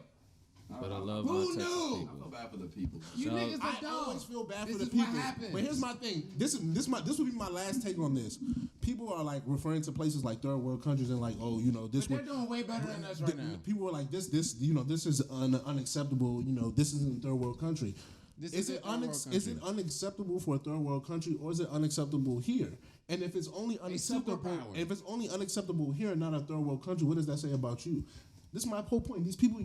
Speaker 4: But I love
Speaker 3: Who
Speaker 4: my Texas
Speaker 3: knew?
Speaker 5: I
Speaker 4: people.
Speaker 5: feel bad for the people.
Speaker 3: You
Speaker 4: So-
Speaker 3: niggas are
Speaker 2: I
Speaker 3: dumb.
Speaker 2: always feel bad
Speaker 3: This
Speaker 2: for the
Speaker 3: is
Speaker 2: people.
Speaker 3: what happens.
Speaker 2: But here's my thing. This would be my last take on this. People are like referring to places like third world countries and like, oh, you know, this
Speaker 3: But they're
Speaker 2: would.
Speaker 3: doing way better than us right now.
Speaker 2: People are like, this is unacceptable. You know, this isn't a third world country.
Speaker 3: This
Speaker 2: Is
Speaker 3: is
Speaker 2: it
Speaker 3: a third world
Speaker 2: is it unacceptable for a third world country, or is it unacceptable here? And if it's only unacceptable,
Speaker 3: superpower.
Speaker 2: if it's only unacceptable here and not a third world country, what does that say about you? This is my whole point. These people,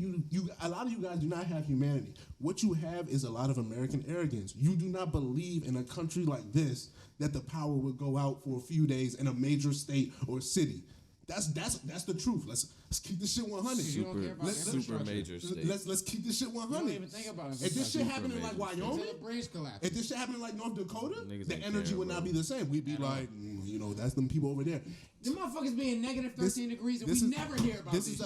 Speaker 2: a lot of you guys do not have humanity. What you have is a lot of American arrogance. You do not believe in a country like this that the power would go out for a few days in a major state or city. That's the truth. Let's keep this shit 100.
Speaker 3: You don't care about
Speaker 4: Super
Speaker 3: infrastructure.
Speaker 4: major state.
Speaker 2: Let's keep this shit 100.
Speaker 3: You don't even think about
Speaker 2: If this shit
Speaker 3: infrastructure.
Speaker 2: happened in like
Speaker 4: Super major
Speaker 2: Wyoming,
Speaker 3: Until the bridge collapses.
Speaker 2: if this shit happened in like North Dakota,
Speaker 4: Niggas
Speaker 2: the
Speaker 4: ain't
Speaker 2: energy
Speaker 4: care,
Speaker 2: would not
Speaker 4: bro.
Speaker 2: be the same. We'd be like, you know, that's them people over there.
Speaker 3: The motherfuckers being negative 13 degrees and
Speaker 2: this
Speaker 3: we
Speaker 2: is-
Speaker 3: never hear about
Speaker 2: this
Speaker 3: this
Speaker 2: is a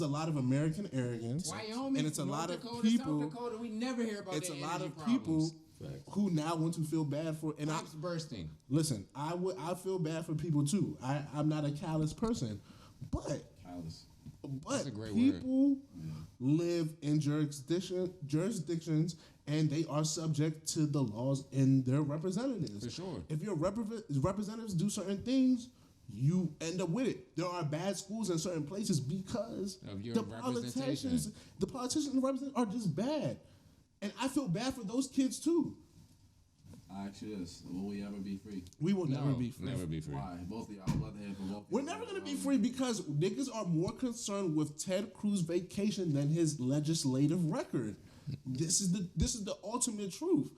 Speaker 3: shit.
Speaker 2: lot of American arrogance,
Speaker 3: Wyoming,
Speaker 2: and it's a
Speaker 3: North
Speaker 2: lot of
Speaker 3: Dakota,
Speaker 2: people.
Speaker 3: South Dakota, we never hear about
Speaker 2: It's a
Speaker 3: their
Speaker 2: lot
Speaker 3: energy
Speaker 2: of people
Speaker 3: problems.
Speaker 4: Facts.
Speaker 2: who now want to feel bad for. And
Speaker 3: Pipes bursting.
Speaker 2: listen, I feel bad for people too. I'm not a callous person, but
Speaker 5: Callous.
Speaker 3: That's a great
Speaker 2: people live in jurisdictions and they are subject to the laws in their representatives.
Speaker 3: For sure.
Speaker 2: If your representatives do certain things, you end up with it. There are bad schools in certain places because
Speaker 3: Of your
Speaker 2: the
Speaker 3: representation.
Speaker 2: politicians and representatives are just bad. And I feel bad for those kids too.
Speaker 5: I ask you this: will we ever be free?
Speaker 2: We will never be free.
Speaker 3: Never be free.
Speaker 5: Why? Both of y'all. I'd love to hear from both.
Speaker 2: We're never gonna be free because niggas are more concerned with Ted Cruz vacation than his legislative record. This is the ultimate truth.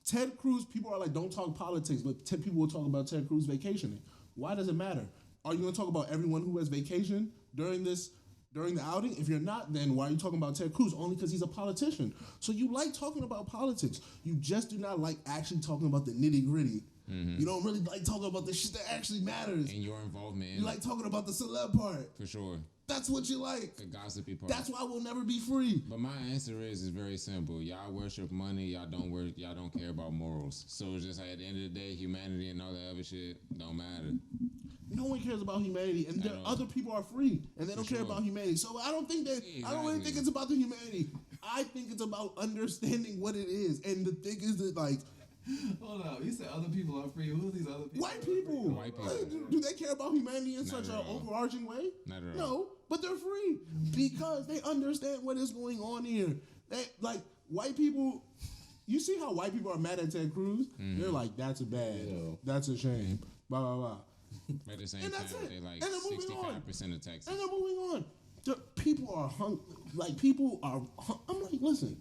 Speaker 2: Ted Cruz, people are like, don't talk politics, but people will talk about Ted Cruz vacationing. Why does it matter? Are you gonna talk about everyone who has vacation during the outing? If you're not, then why are you talking about Ted Cruz? Only because he's a politician. So you like talking about politics. You just do not like actually talking about the nitty gritty. You don't really like talking about the shit that actually matters.
Speaker 3: And your involvement in
Speaker 2: You like talking about the celeb part.
Speaker 3: for sure.
Speaker 2: That's what you like.
Speaker 3: The gossipy part.
Speaker 2: That's why we'll never be free.
Speaker 3: But my answer is very simple. Y'all worship money. Y'all don't care about morals. So it's just like at the end of the day, humanity and all that other shit don't matter.
Speaker 2: No one cares about humanity, and there other people are free, and they don't care about humanity. So I don't think that. I don't really think it's about the humanity. I think it's about understanding what it is. And the thing is that, like,
Speaker 5: Hold up. You said other people are free. Who are these other people?
Speaker 2: white people.
Speaker 3: White people.
Speaker 2: Do they care about humanity in
Speaker 3: Not
Speaker 2: such
Speaker 3: at
Speaker 2: an
Speaker 3: all.
Speaker 2: overarching way?
Speaker 3: Not at all.
Speaker 2: No, but they're free because they understand what is going on here. They, like, white people. You see how white people are mad at Ted Cruz? They're like, that's a bad. That's a shame. Blah blah blah.
Speaker 3: But at the same
Speaker 2: And
Speaker 3: time,
Speaker 2: that's it.
Speaker 3: they like
Speaker 2: And they're moving on.
Speaker 3: 65% of Texas.
Speaker 2: And they're moving on. The people are people are. I'm like, listen,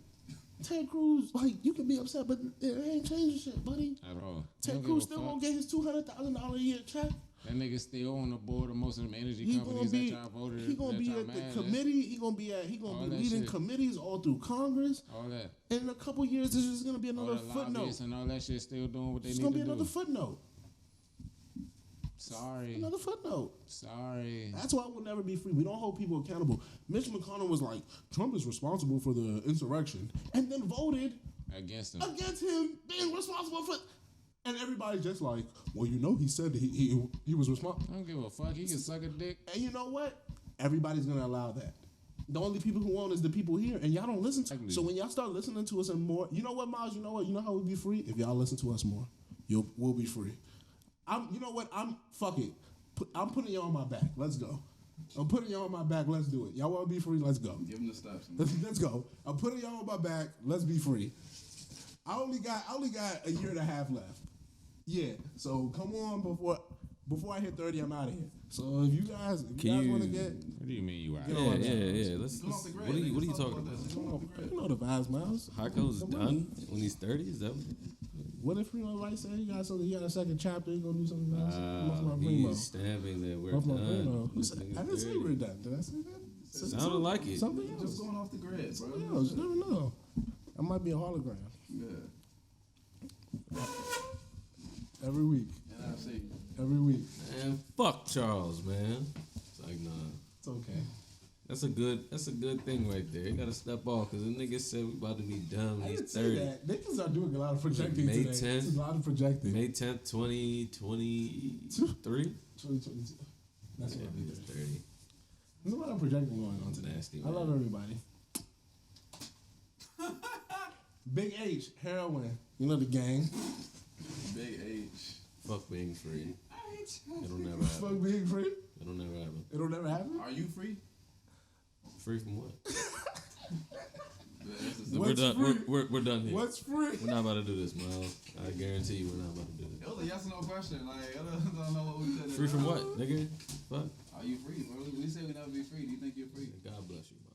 Speaker 2: Ted Cruz, like, you can be upset, but it ain't changing shit, buddy.
Speaker 3: At all.
Speaker 2: Ted
Speaker 3: Don't
Speaker 2: Cruz
Speaker 3: give a
Speaker 2: still
Speaker 3: fuck.
Speaker 2: gonna get his $200,000 a year check.
Speaker 3: That nigga still on the board of most of them energy
Speaker 2: He gonna
Speaker 3: companies
Speaker 2: be.
Speaker 3: that y'all voted.
Speaker 2: He gonna
Speaker 3: that
Speaker 2: be
Speaker 3: y'all
Speaker 2: at the
Speaker 3: mad at.
Speaker 2: committee. He gonna be
Speaker 3: All that
Speaker 2: leading
Speaker 3: shit.
Speaker 2: committees all through Congress.
Speaker 3: All that.
Speaker 2: And in a couple years, this is gonna be
Speaker 3: All
Speaker 2: another
Speaker 3: the
Speaker 2: footnote.
Speaker 3: lobbyists and all that shit still doing what they
Speaker 2: It's
Speaker 3: need
Speaker 2: gonna
Speaker 3: to
Speaker 2: be
Speaker 3: do.
Speaker 2: another footnote.
Speaker 3: Sorry.
Speaker 2: Another footnote.
Speaker 3: Sorry.
Speaker 2: That's why we'll never be free. We don't hold people accountable. Mitch McConnell was like, Trump is responsible for the insurrection, and then voted
Speaker 3: Against him.
Speaker 2: against him being responsible for. And everybody's just like, well, you know, he said that he was responsible.
Speaker 3: I don't give a fuck. He can suck a dick.
Speaker 2: And you know what? Everybody's gonna allow that. The only people who won't is the people here, and y'all don't listen to.
Speaker 3: Exactly.
Speaker 2: So when y'all start listening to us and more, you know what, Miles? You know what? You know how we'll be free if y'all listen to us more. We'll be free. You know what? Fuck it. I'm putting y'all on my back. Let's go. I'm putting y'all on my back. Let's do it. Y'all want to be free? Let's go.
Speaker 5: Give them the steps.
Speaker 2: Let's go. I'm putting y'all on my back. Let's be free. I only got a year and a half left. Yeah. So come on before I hit 30, I'm out of here. So if you guys want to get,
Speaker 3: What do you mean you out?
Speaker 4: Yeah. Let's
Speaker 5: Come off the grid.
Speaker 4: what are you
Speaker 5: Let's talk
Speaker 4: talking
Speaker 5: about
Speaker 4: about?
Speaker 5: this. Come off the grid.
Speaker 2: you know the vibes, Miles.
Speaker 4: Harko's done when he's 30. Is that
Speaker 2: What if Primo Rice said he got something? He got a second chapter. He gonna do something else. Muff my Primo.
Speaker 4: he's stamping that we're
Speaker 2: Muff my Primo.
Speaker 4: done.
Speaker 2: Who said- I didn't say we're done. Did I say that?
Speaker 4: Sounded like it.
Speaker 2: Something else.
Speaker 5: Just going off the grid, bro.
Speaker 2: Something else. You never know. I might be a hologram
Speaker 5: Yeah.
Speaker 2: every week.
Speaker 5: And I see.
Speaker 2: Every week.
Speaker 4: Man, fuck Charles, man. It's like, nah.
Speaker 2: It's okay.
Speaker 4: That's a good thing right there. You gotta step off because the nigga said we about to be done when
Speaker 2: I
Speaker 4: he's
Speaker 2: didn't say
Speaker 4: 30.
Speaker 2: that. Niggas are doing a lot of projecting
Speaker 4: May
Speaker 2: today.
Speaker 4: 10th.
Speaker 2: It's a lot of projecting.
Speaker 4: May 10th, 2023.
Speaker 2: 2022. That's what it is.
Speaker 4: 30.
Speaker 2: There's a lot of projecting going on today.
Speaker 4: Nasty,
Speaker 2: I
Speaker 4: man.
Speaker 2: love everybody. Big H, heroin. You know the gang.
Speaker 5: Big H.
Speaker 4: Fuck being free. It'll never happen.
Speaker 2: Fuck being free.
Speaker 4: It'll never happen.
Speaker 2: It'll never happen.
Speaker 5: Are you free?
Speaker 4: Free from what?
Speaker 5: Yeah, this is
Speaker 4: We're
Speaker 2: What's
Speaker 4: done.
Speaker 2: free?
Speaker 4: We're done here.
Speaker 2: What's free?
Speaker 4: We're not about to do this, Miles. I guarantee you, we're not about to do
Speaker 5: It
Speaker 4: this.
Speaker 5: was a yes or no question. Like, I don't know what we said.
Speaker 4: Free from what, nigga? Fuck.
Speaker 5: Are you free? Bro? We say we never be free. Do you think you're free?
Speaker 4: God bless you, bro.